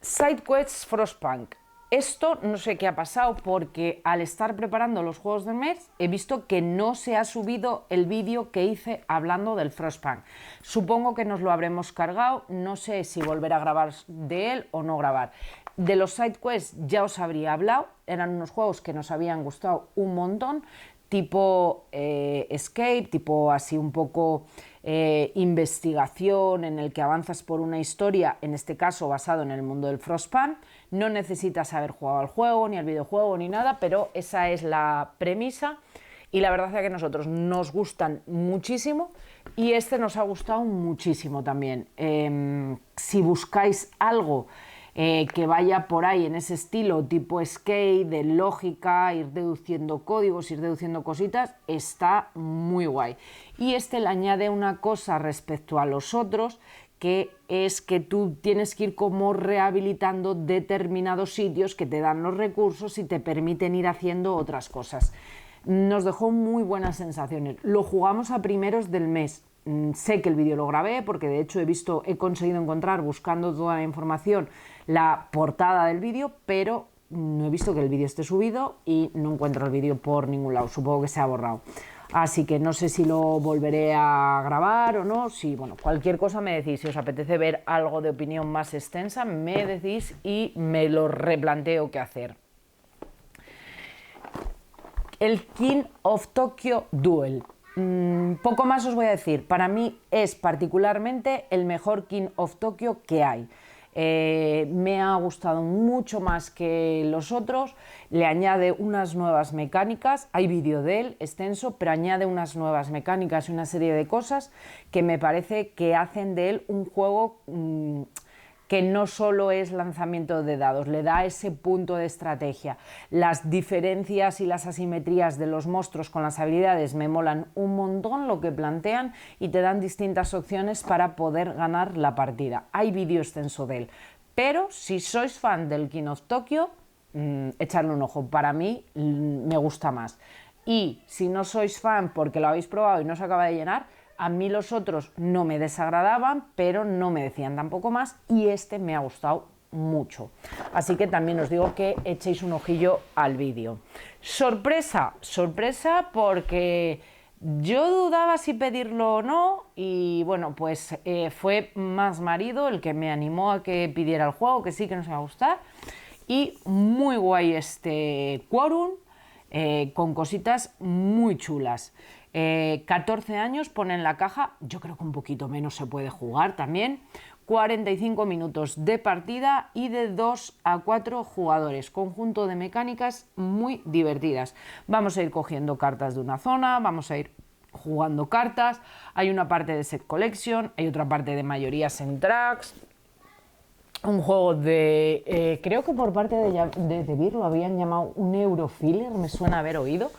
SideQuest Frostpunk. Esto no sé qué ha pasado, porque al estar preparando los juegos del mes he visto que no se ha subido el vídeo que hice hablando del Frostpunk. Supongo que nos lo habremos cargado, no sé si volver a grabar de él o no grabar. De los SideQuests ya os habría hablado, eran unos juegos que nos habían gustado un montón, tipo Escape, tipo así un poco investigación, en el que avanzas por una historia, en este caso basado en el mundo del Frostpunk. No necesitas haber jugado al juego, ni al videojuego, ni nada, pero esa es la premisa y la verdad es que a nosotros nos gustan muchísimo y este nos ha gustado muchísimo también. Si buscáis algo que vaya por ahí en ese estilo tipo skate, de lógica, ir deduciendo códigos, ir deduciendo cositas, está muy guay. Y este le añade una cosa respecto a los otros, que es que tú tienes que ir como rehabilitando determinados sitios que te dan los recursos y te permiten ir haciendo otras cosas. Nos dejó muy buenas sensaciones. Lo jugamos a primeros del mes. Sé que el vídeo lo grabé porque de hecho he conseguido encontrar, buscando toda la información, la portada del vídeo, pero no he visto que el vídeo esté subido y no encuentro el vídeo por ningún lado. Supongo que se ha borrado. Así que no sé si lo volveré a grabar o no. Si, bueno, cualquier cosa me decís. Si os apetece ver algo de opinión más extensa, me decís y me lo replanteo qué hacer. El King of Tokyo Duel. Poco más os voy a decir. Para mí es particularmente el mejor King of Tokyo que hay. Me ha gustado mucho más que los otros. Le añade unas nuevas mecánicas. Hay vídeo de él extenso, pero añade unas nuevas mecánicas y una serie de cosas que me parece que hacen de él un juego que no solo es lanzamiento de dados, le da ese punto de estrategia. Las diferencias y las asimetrías de los monstruos con las habilidades me molan un montón lo que plantean y te dan distintas opciones para poder ganar la partida. Hay vídeo extenso de él, pero si sois fan del King of Tokyo, echarle un ojo. Para mí me gusta más. Y si no sois fan porque lo habéis probado y no se acaba de llenar, a mí los otros no me desagradaban, pero no me decían tampoco más, y este me ha gustado mucho. Así que también os digo que echéis un ojillo al vídeo. Sorpresa, sorpresa, porque yo dudaba si pedirlo o no, y bueno, pues fue Más Marido el que me animó a que pidiera el juego, que sí que nos va a gustar. Y muy guay este Quorum, con cositas muy chulas. 14 años pone en la caja, yo creo que un poquito menos se puede jugar también. 45 minutos de partida y de 2 a 4 jugadores, conjunto de mecánicas muy divertidas. Vamos a ir cogiendo cartas de una zona, vamos a ir jugando cartas, hay una parte de set collection, hay otra parte de mayorías en tracks. Un juego de, creo que por parte de Beer lo habían llamado un Eurofiller, me suena haber oído.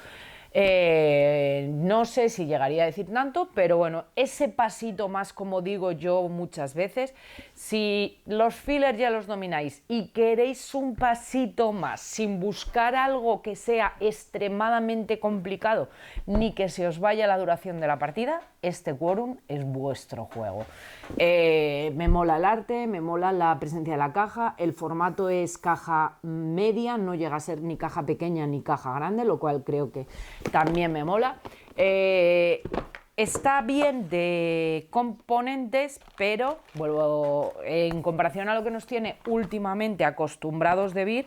No sé si llegaría a decir tanto, pero bueno, ese pasito más, como digo yo muchas veces, si los fillers ya los domináis y queréis un pasito más, sin buscar algo que sea extremadamente complicado, ni que se os vaya la duración de la partida, este Quorum es vuestro juego. Me mola el arte, me mola la presencia de la caja, el formato es caja media, no llega a ser ni caja pequeña ni caja grande, lo cual creo que también me mola. Está bien de componentes, pero vuelvo, en comparación a lo que nos tiene últimamente acostumbrados de Beer,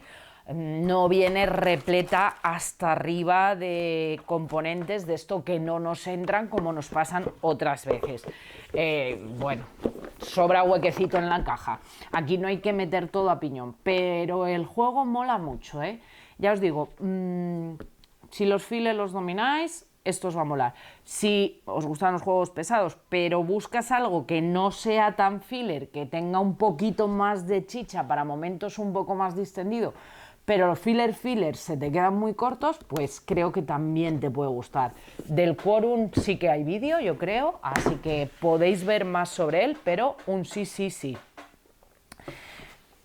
no viene repleta hasta arriba de componentes de esto que no nos entran como nos pasan otras veces. Bueno, sobra huequecito en la caja. Aquí no hay que meter todo a piñón, pero el juego mola mucho, ¿eh? Ya os digo, si los fillers los domináis, esto os va a molar. Si os gustan los juegos pesados, pero buscas algo que no sea tan filler, que tenga un poquito más de chicha para momentos un poco más distendido, pero los fillers se te quedan muy cortos, pues creo que también te puede gustar. Del Quorum sí que hay vídeo, yo creo, así que podéis ver más sobre él, pero un sí.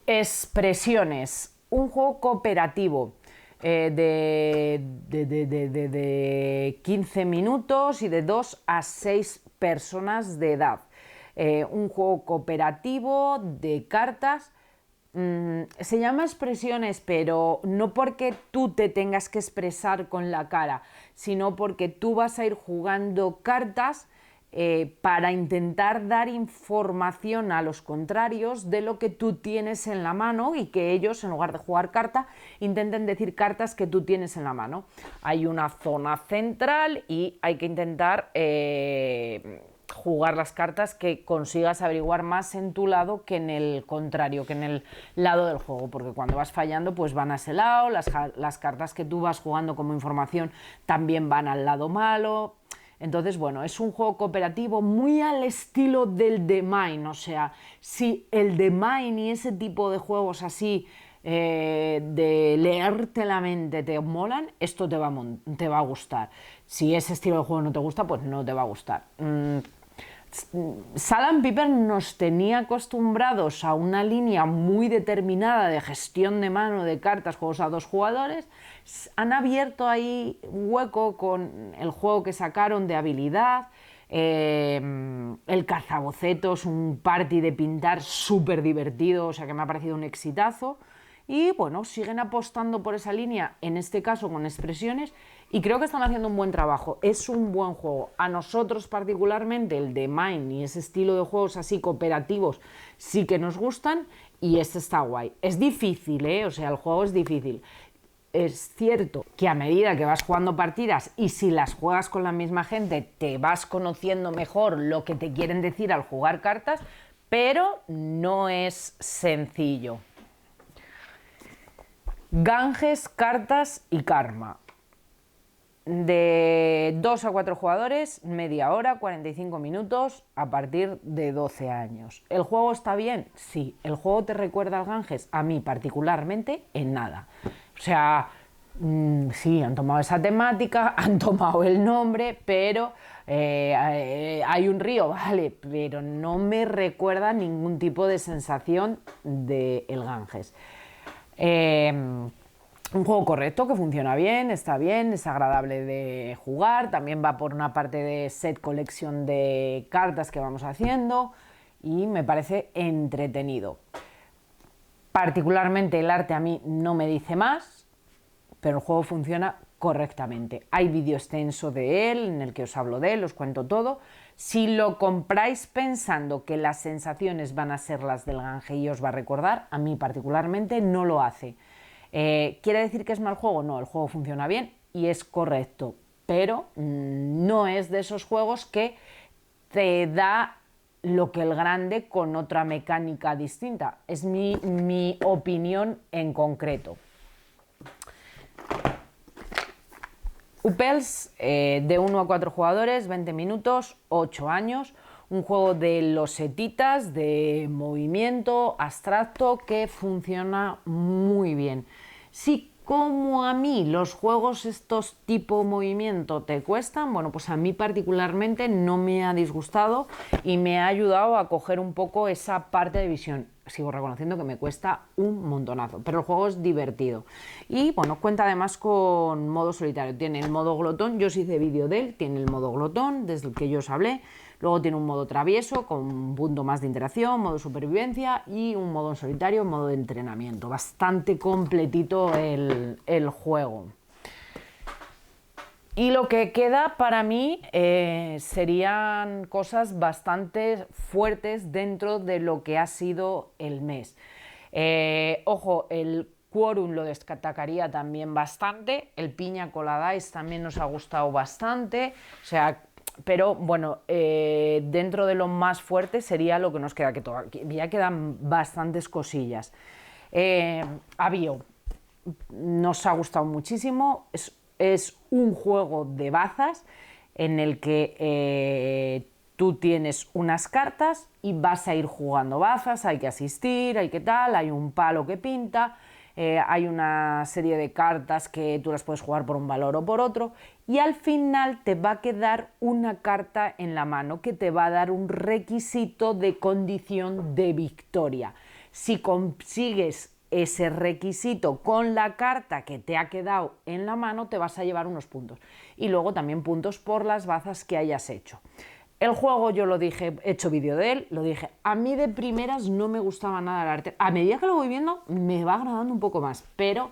Expresiones, un juego cooperativo. De 15 minutos y de 2 a 6 personas de edad. Un juego cooperativo de cartas. Se llama expresiones, pero no porque tú te tengas que expresar con la cara, sino porque tú vas a ir jugando cartas para intentar dar información a los contrarios de lo que tú tienes en la mano y que ellos, en lugar de jugar carta, intenten decir cartas que tú tienes en la mano. Hay una zona central y hay que intentar jugar las cartas que consigas averiguar más en tu lado que en el contrario, que en el lado del juego, porque cuando vas fallando pues van a ese lado, las cartas que tú vas jugando como información también van al lado malo. Entonces, bueno, es un juego cooperativo muy al estilo del The Mind, o sea, si el The Mind y ese tipo de juegos así de leerte la mente te molan, esto te va a gustar. Si ese estilo de juego no te gusta, pues no te va a gustar. Salt & Pepper nos tenía acostumbrados a una línea muy determinada de gestión de mano de cartas, juegos a 2 jugadores. Han abierto ahí hueco con el juego que sacaron de habilidad, el cazabocetos, un party de pintar súper divertido, o sea que me ha parecido un exitazo. Y bueno, siguen apostando por esa línea, en este caso con expresiones, Y creo que están haciendo un buen trabajo, es un buen juego. A nosotros particularmente el de Mine y ese estilo de juegos así cooperativos sí que nos gustan y este está guay. Es difícil, o sea, el juego es difícil. Es cierto que a medida que vas jugando partidas y si las juegas con la misma gente te vas conociendo mejor lo que te quieren decir al jugar cartas, pero no es sencillo. Ganges, cartas y karma. De 2 a 4 jugadores, media hora, 45 minutos, a partir de 12 años. ¿El juego está bien? Sí. ¿El juego te recuerda al Ganges? A mí particularmente, en nada. O sea, sí, han tomado esa temática, han tomado el nombre, pero hay un río, vale, pero no me recuerda ningún tipo de sensación del Ganges. Un juego correcto, que funciona bien, es agradable de jugar, también va por una parte de set colección de cartas que vamos haciendo y me parece entretenido. Particularmente el arte a mí no me dice más, pero el juego funciona correctamente. Hay vídeo extenso de él en el que os hablo de él, os cuento todo. Si lo compráis pensando que las sensaciones van a ser las del Gange y os va a recordar, a mí particularmente no lo hace. ¿Quiere decir que es mal juego? No, el juego funciona bien y es correcto, pero no es de esos juegos que te da lo que el grande con otra mecánica distinta. Es mi opinión en concreto. Upels, de 1 a 4 jugadores, 20 minutos, 8 años. Un juego de losetitas, de movimiento abstracto que funciona muy bien. Si como a mí los juegos estos tipo movimiento te cuestan, bueno, pues a mí particularmente no me ha disgustado y me ha ayudado a coger un poco esa parte de visión. Sigo reconociendo que me cuesta un montonazo, pero el juego es divertido. Y bueno, cuenta además con modo solitario. Tiene el modo glotón, yo os hice vídeo de él, tiene el modo glotón, desde el que yo os hablé. Luego tiene un modo travieso con un punto más de interacción, modo supervivencia y un modo en solitario, modo de entrenamiento. Bastante completito el juego. Y lo que queda para mí serían cosas bastante fuertes dentro de lo que ha sido el mes. Ojo, el Quorum lo destacaría también bastante, el Piña Colada Dice también nos ha gustado bastante, o sea, pero bueno, dentro de lo más fuerte sería lo que nos queda, que todavía quedan bastantes cosillas. Avio nos ha gustado muchísimo, es un juego de bazas en el que tú tienes unas cartas y vas a ir jugando bazas, hay que asistir, hay que tal, hay un palo que pinta, hay una serie de cartas que tú las puedes jugar por un valor o por otro y al final te va a quedar una carta en la mano que te va a dar un requisito de condición de victoria. Si consigues ese requisito con la carta que te ha quedado en la mano, te vas a llevar unos puntos y luego también puntos por las bazas que hayas hecho. El juego, yo lo dije, he hecho vídeo de él, lo dije, a mí de primeras no me gustaba nada el arte, a medida que lo voy viendo me va agradando un poco más, pero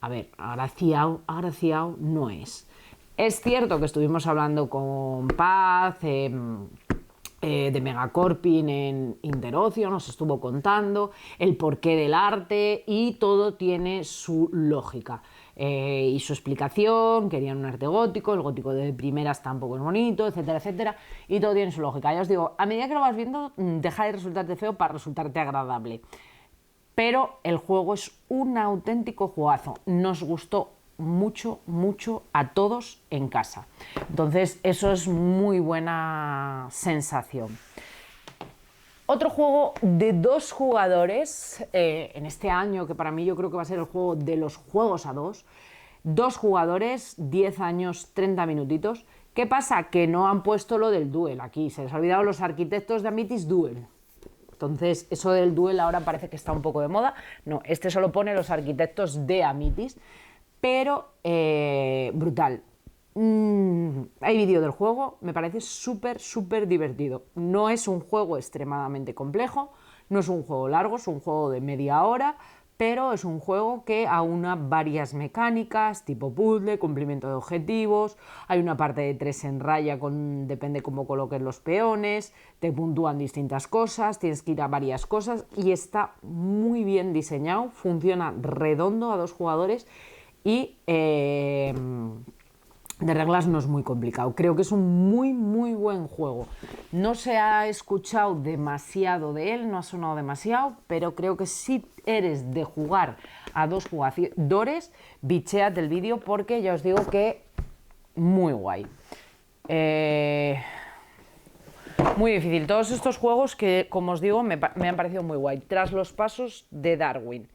a ver, agraciado no es. Es cierto que estuvimos hablando con Paz, de Megacorpin en Interocio, nos estuvo contando el porqué del arte y todo tiene su lógica y su explicación. Querían un arte gótico, el gótico de primeras tampoco es bonito, etcétera, etcétera, y todo tiene su lógica. Ya os digo, a medida que lo vas viendo, deja de resultarte feo para resultarte agradable. Pero el juego es un auténtico juegazo, nos gustó mucho, mucho a todos en casa. Entonces eso es muy buena sensación. Otro juego de 2 jugadores, en este año, que para mí yo creo que va a ser el juego de los juegos a 2 jugadores, 10 años, 30 minutitos. ¿Qué pasa? Que no han puesto lo del Duel aquí, se les ha olvidado los arquitectos de Amitis Duel. Entonces, eso del Duel ahora parece que está un poco de moda. No, este solo pone los arquitectos de Amitis, pero brutal. Hay vídeo del juego, me parece súper, súper divertido. No es un juego extremadamente complejo, no es un juego largo, es un juego de media hora, pero es un juego que aúna varias mecánicas, tipo puzzle, cumplimiento de objetivos, hay una parte de 3 en raya, depende cómo coloques los peones, te puntúan distintas cosas, tienes que ir a varias cosas y está muy bien diseñado, funciona redondo a 2 jugadores y de reglas no es muy complicado. Creo que es un muy buen juego. No se ha escuchado demasiado de él, no ha sonado demasiado, pero creo que si eres de jugar a 2 jugadores, bichéate el vídeo porque ya os digo que muy guay. Muy difícil. Todos estos juegos que, como os digo, me han parecido muy guay. Tras los pasos de Darwin.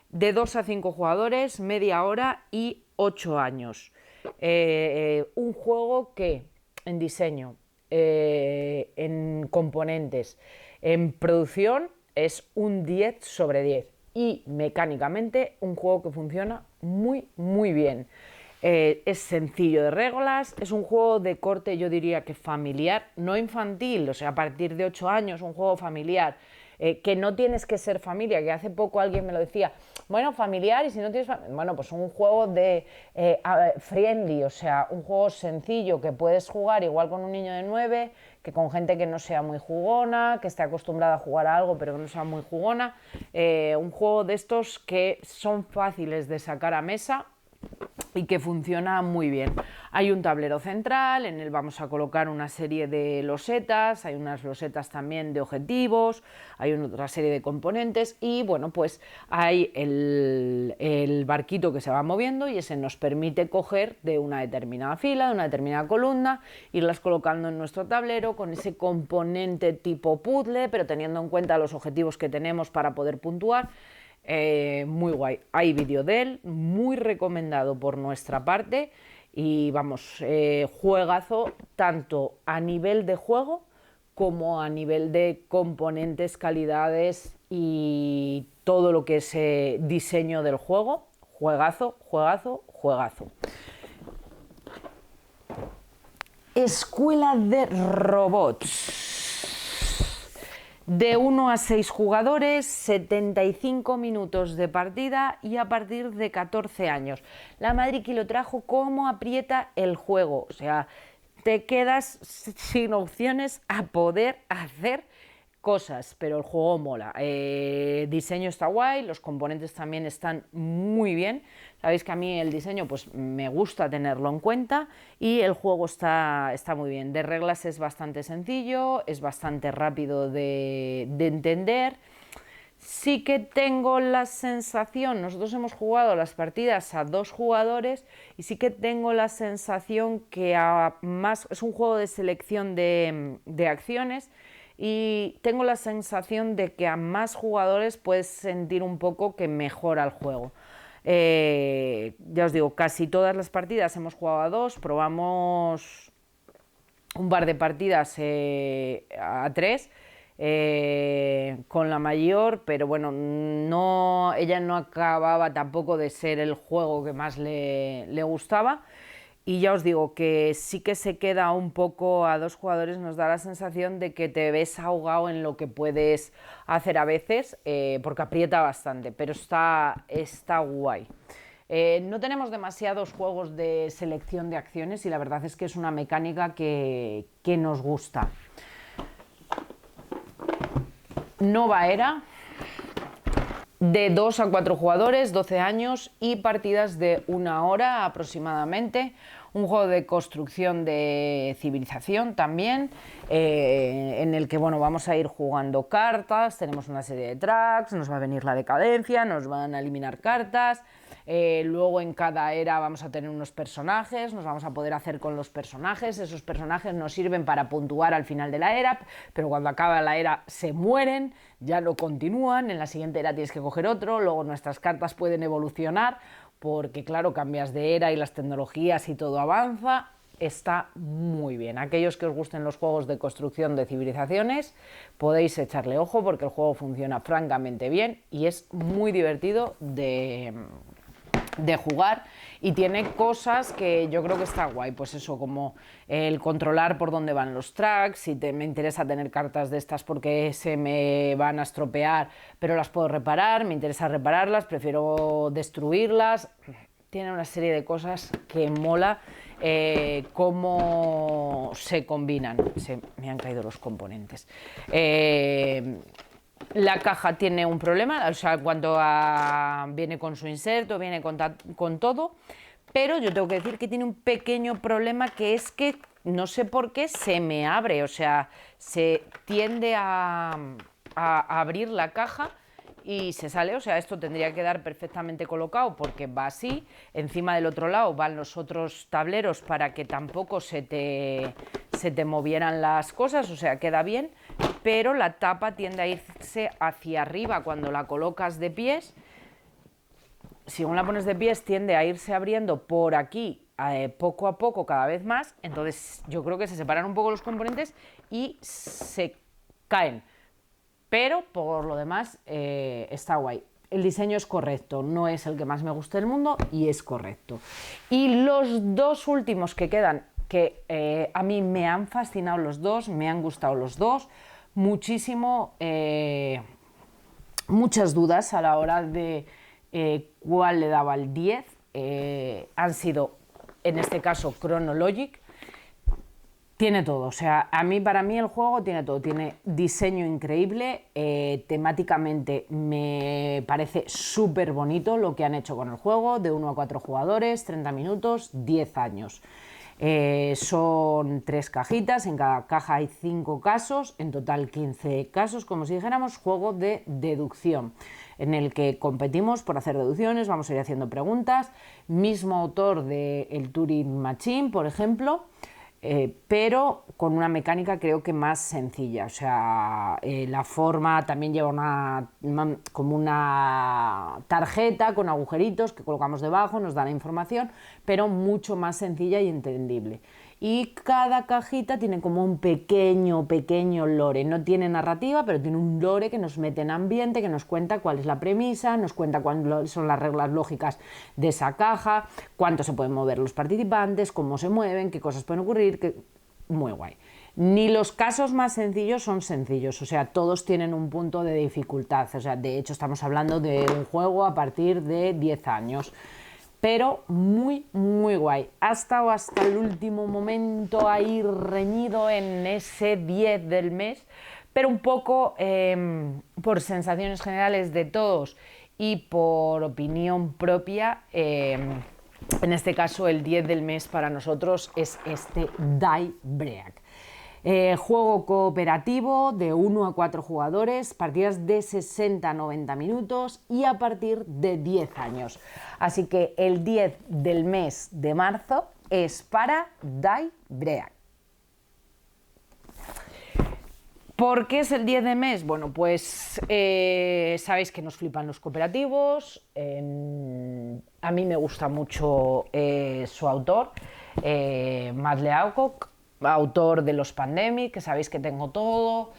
De 2 a 5 jugadores, media hora y 8 años. Un juego que en diseño, en componentes, en producción es un 10 sobre 10 y mecánicamente un juego que funciona muy bien. Es sencillo de reglas, es un juego de corte, yo diría que familiar, no infantil, o sea, a partir de 8 años, un juego familiar, que no tienes que ser familia, que hace poco alguien me lo decía, bueno, familiar y si no tienes bueno, pues un juego de friendly, o sea, un juego sencillo que puedes jugar igual con un niño de 9, que con gente que no sea muy jugona, que esté acostumbrada a jugar a algo pero que no sea muy jugona, un juego de estos que son fáciles de sacar a mesa y que funciona muy bien. Hay un tablero central, en él vamos a colocar una serie de losetas, hay unas losetas también de objetivos, hay otra serie de componentes y bueno, pues hay el barquito que se va moviendo y ese nos permite coger de una determinada fila, de una determinada columna, irlas colocando en nuestro tablero con ese componente tipo puzzle, pero teniendo en cuenta los objetivos que tenemos para poder puntuar. Muy guay, hay vídeo de él, muy recomendado por nuestra parte y vamos, juegazo tanto a nivel de juego como a nivel de componentes, calidades y todo lo que es diseño del juego. Juegazo. Escuela de robots. De 1 a 6 jugadores, 75 minutos de partida y a partir de 14 años. La Madrid que lo trajo, cómo aprieta el juego. O sea, te quedas sin opciones a poder hacer cosas, pero el juego mola. Diseño está guay, los componentes también están muy bien. Sabéis que a mí el diseño pues me gusta tenerlo en cuenta y el juego está muy bien. De reglas es bastante sencillo, es bastante rápido de entender. Sí que tengo la sensación, nosotros hemos jugado las partidas a 2 jugadores y sí que tengo la sensación que es un juego de selección de acciones y tengo la sensación de que a más jugadores puedes sentir un poco que mejora el juego. Ya os digo, casi todas las partidas hemos jugado a 2, probamos un par de partidas a 3 con la mayor, pero bueno, ella no acababa tampoco de ser el juego que más le gustaba. Y ya os digo que sí que se queda un poco a 2 jugadores, nos da la sensación de que te ves ahogado en lo que puedes hacer a veces, porque aprieta bastante, pero está guay. No tenemos demasiados juegos de selección de acciones y la verdad es que es una mecánica que nos gusta. Nova Era. De 2 a 4 jugadores, 12 años y partidas de 1 hora aproximadamente. Un juego de construcción de civilización también, en el que bueno, vamos a ir jugando cartas, tenemos una serie de tracks, nos va a venir la decadencia, nos van a eliminar cartas, luego en cada era vamos a tener unos personajes, nos vamos a poder hacer con los personajes, esos personajes nos sirven para puntuar al final de la era, pero cuando acaba la era se mueren, ya no continúan, en la siguiente era tienes que coger otro, luego nuestras cartas pueden evolucionar, porque claro, cambias de era y las tecnologías y todo avanza. Está muy bien. Aquellos que os gusten los juegos de construcción de civilizaciones, podéis echarle ojo porque el juego funciona francamente bien y es muy divertido de de jugar, y tiene cosas que yo creo que está guay, pues eso, como el controlar por dónde van los tracks, si me interesa tener cartas de estas porque se me van a estropear, pero las puedo reparar, me interesa repararlas, prefiero destruirlas. Tiene una serie de cosas que mola cómo se combinan. Me han caído los componentes. La caja tiene un problema, o sea, cuando viene con su inserto, viene con todo, pero yo tengo que decir que tiene un pequeño problema, que es que no sé por qué se me abre, o sea, se tiende a abrir la caja y se sale, o sea, esto tendría que quedar perfectamente colocado porque va así. Encima del otro lado van los otros tableros para que tampoco se te movieran las cosas, o sea, queda bien, pero la tapa tiende a irse hacia arriba cuando la colocas de pies. Según la pones de pies, tiende a irse abriendo por aquí poco a poco, cada vez más. Entonces yo creo que se separan un poco los componentes y se caen. Pero por lo demás está guay. El diseño es correcto, no es el que más me gusta del mundo y es correcto. Y los dos últimos que quedan, que a mí me han fascinado los dos, me han gustado los dos muchísimo, muchas dudas a la hora de cuál le daba el 10, han sido, en este caso, Chronologic. Tiene todo, o sea, para mí el juego tiene todo, tiene diseño increíble, temáticamente me parece súper bonito lo que han hecho con el juego, de 1 a 4 jugadores, 30 minutos, 10 años. Son 3 cajitas, en cada caja hay 5 casos, en total 15 casos, como si dijéramos juego de deducción, en el que competimos por hacer deducciones, vamos a ir haciendo preguntas, mismo autor de el Turing Machine, por ejemplo, pero con una mecánica creo que más sencilla, o sea, la forma también lleva como una tarjeta con agujeritos que colocamos debajo, nos da la información, pero mucho más sencilla y entendible. Y cada cajita tiene como un pequeño lore, no tiene narrativa, pero tiene un lore que nos mete en ambiente, que nos cuenta cuál es la premisa, nos cuenta cuáles son las reglas lógicas de esa caja, cuánto se pueden mover los participantes, cómo se mueven, qué cosas pueden ocurrir, muy guay. Ni los casos más sencillos son sencillos, o sea, todos tienen un punto de dificultad, o sea, de hecho estamos hablando de un juego a partir de 10 años. Pero muy guay. Ha estado hasta el último momento ahí reñido en ese 10 del mes, pero un poco por sensaciones generales de todos y por opinión propia, en este caso el 10 del mes para nosotros es este Die Break. Juego cooperativo de 1 a 4 jugadores, partidas de 60 a 90 minutos y a partir de 10 años. Así que el 10 del mes de marzo es para Die Break. ¿Por qué es el 10 de mes? Bueno, pues sabéis que nos flipan los cooperativos, a mí me gusta mucho su autor, Matt Leacock, autor de los Pandemic, que sabéis que tengo todo,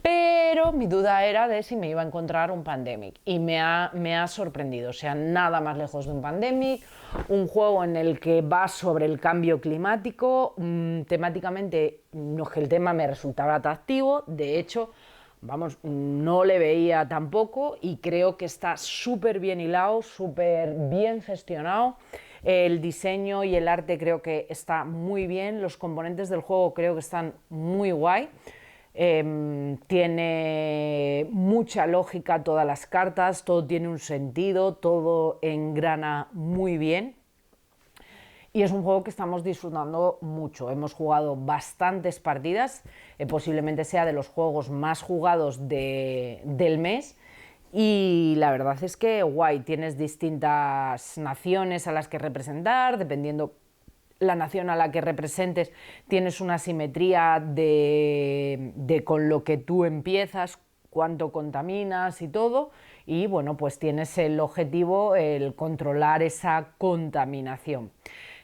pero mi duda era de si me iba a encontrar un Pandemic y me ha sorprendido, o sea, nada más lejos de un Pandemic, un juego en el que va sobre el cambio climático, temáticamente no es que el tema me resultaba atractivo, de hecho, vamos, no le veía tampoco y creo que está súper bien hilado, súper bien gestionado. El diseño y el arte creo que está muy bien, los componentes del juego creo que están muy guay, tiene mucha lógica todas las cartas, todo tiene un sentido, todo engrana muy bien y es un juego que estamos disfrutando mucho. Hemos jugado bastantes partidas, posiblemente sea de los juegos más jugados del mes. Y la verdad es que guay, tienes distintas naciones a las que representar, dependiendo la nación a la que representes, tienes una simetría de con lo que tú empiezas, cuánto contaminas y todo, y bueno, pues tienes el objetivo, el controlar esa contaminación.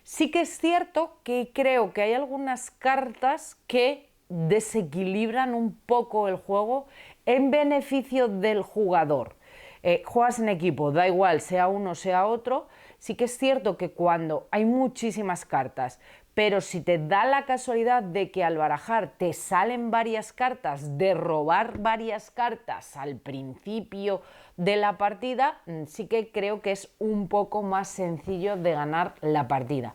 Sí que es cierto que creo que hay algunas cartas que desequilibran un poco el juego en beneficio del jugador. juegas en equipo, da igual, sea uno, sea otro. Sí que es cierto que cuando hay muchísimas cartas, pero si te da la casualidad de que al barajar te salen varias cartas, de robar varias cartas al principio de la partida, sí que creo que es un poco más sencillo de ganar la partida.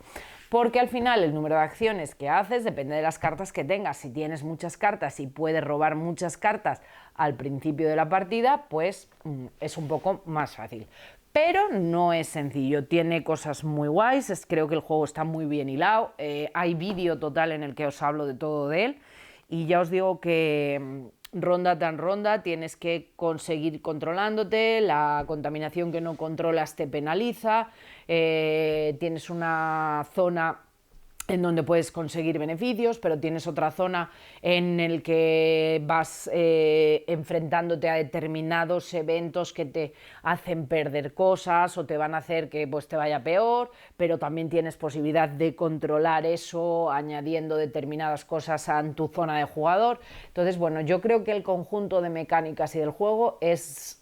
Porque al final el número de acciones que haces depende de las cartas que tengas. Si tienes muchas cartas y puedes robar muchas cartas al principio de la partida, pues es un poco más fácil. Pero no es sencillo, tiene cosas muy guays, creo que el juego está muy bien hilado, hay vídeo total en el que os hablo de todo de él y ya os digo que ronda tras ronda tienes que conseguir controlándote, la contaminación que no controlas te penaliza, tienes una zona en donde puedes conseguir beneficios, pero tienes otra zona en el que vas enfrentándote a determinados eventos que te hacen perder cosas o te van a hacer que pues, te vaya peor, pero también tienes posibilidad de controlar eso añadiendo determinadas cosas a tu zona de jugador. Entonces, bueno, yo creo que el conjunto de mecánicas y del juego es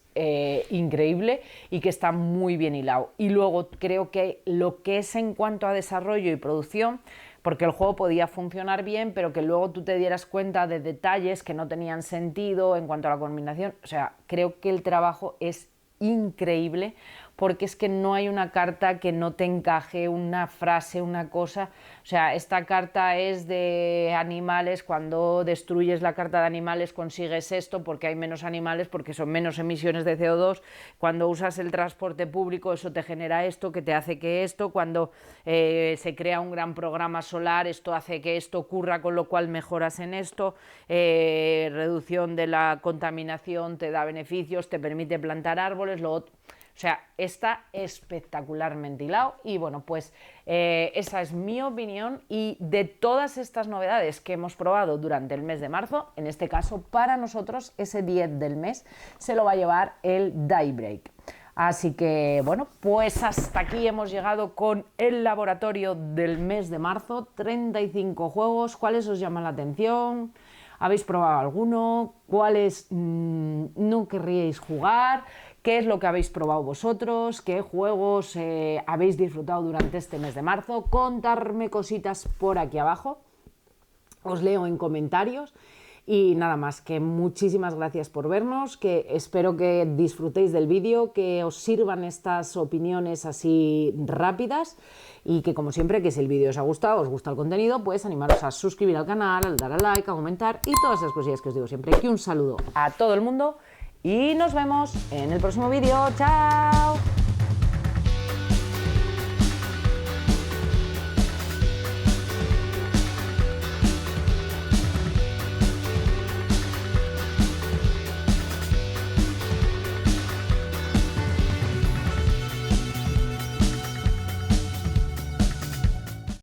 increíble y que está muy bien hilado. Y luego creo que lo que es en cuanto a desarrollo y producción, porque el juego podía funcionar bien, pero que luego tú te dieras cuenta de detalles que no tenían sentido en cuanto a la combinación, o sea, creo que el trabajo es increíble, porque es que no hay una carta que no te encaje, una frase, una cosa. O sea, esta carta es de animales, cuando destruyes la carta de animales consigues esto porque hay menos animales, porque son menos emisiones de CO2, cuando usas el transporte público eso te genera esto, que te hace que esto, cuando se crea un gran programa solar esto hace que esto ocurra, con lo cual mejoras en esto, reducción de la contaminación te da beneficios, te permite plantar árboles, luego... O sea, está espectacularmente hilado y bueno, pues esa es mi opinión y de todas estas novedades que hemos probado durante el mes de marzo, en este caso para nosotros ese 10 del mes se lo va a llevar el Daybreak. Así que bueno, pues hasta aquí hemos llegado con el laboratorio del mes de marzo, 35 juegos. ¿Cuáles os llaman la atención? ¿Habéis probado alguno? ¿Cuáles no querríais jugar? ¿Qué es lo que habéis probado vosotros? ¿Qué juegos habéis disfrutado durante este mes de marzo? Contarme cositas por aquí abajo. Os leo en comentarios. Y nada más, que muchísimas gracias por vernos, que espero que disfrutéis del vídeo, que os sirvan estas opiniones así rápidas y que como siempre, que si el vídeo os ha gustado, os gusta el contenido, pues animaros a suscribir al canal, al dar a like, a comentar y todas esas cosillas que os digo siempre. Que un saludo a todo el mundo y nos vemos en el próximo vídeo. ¡Chao!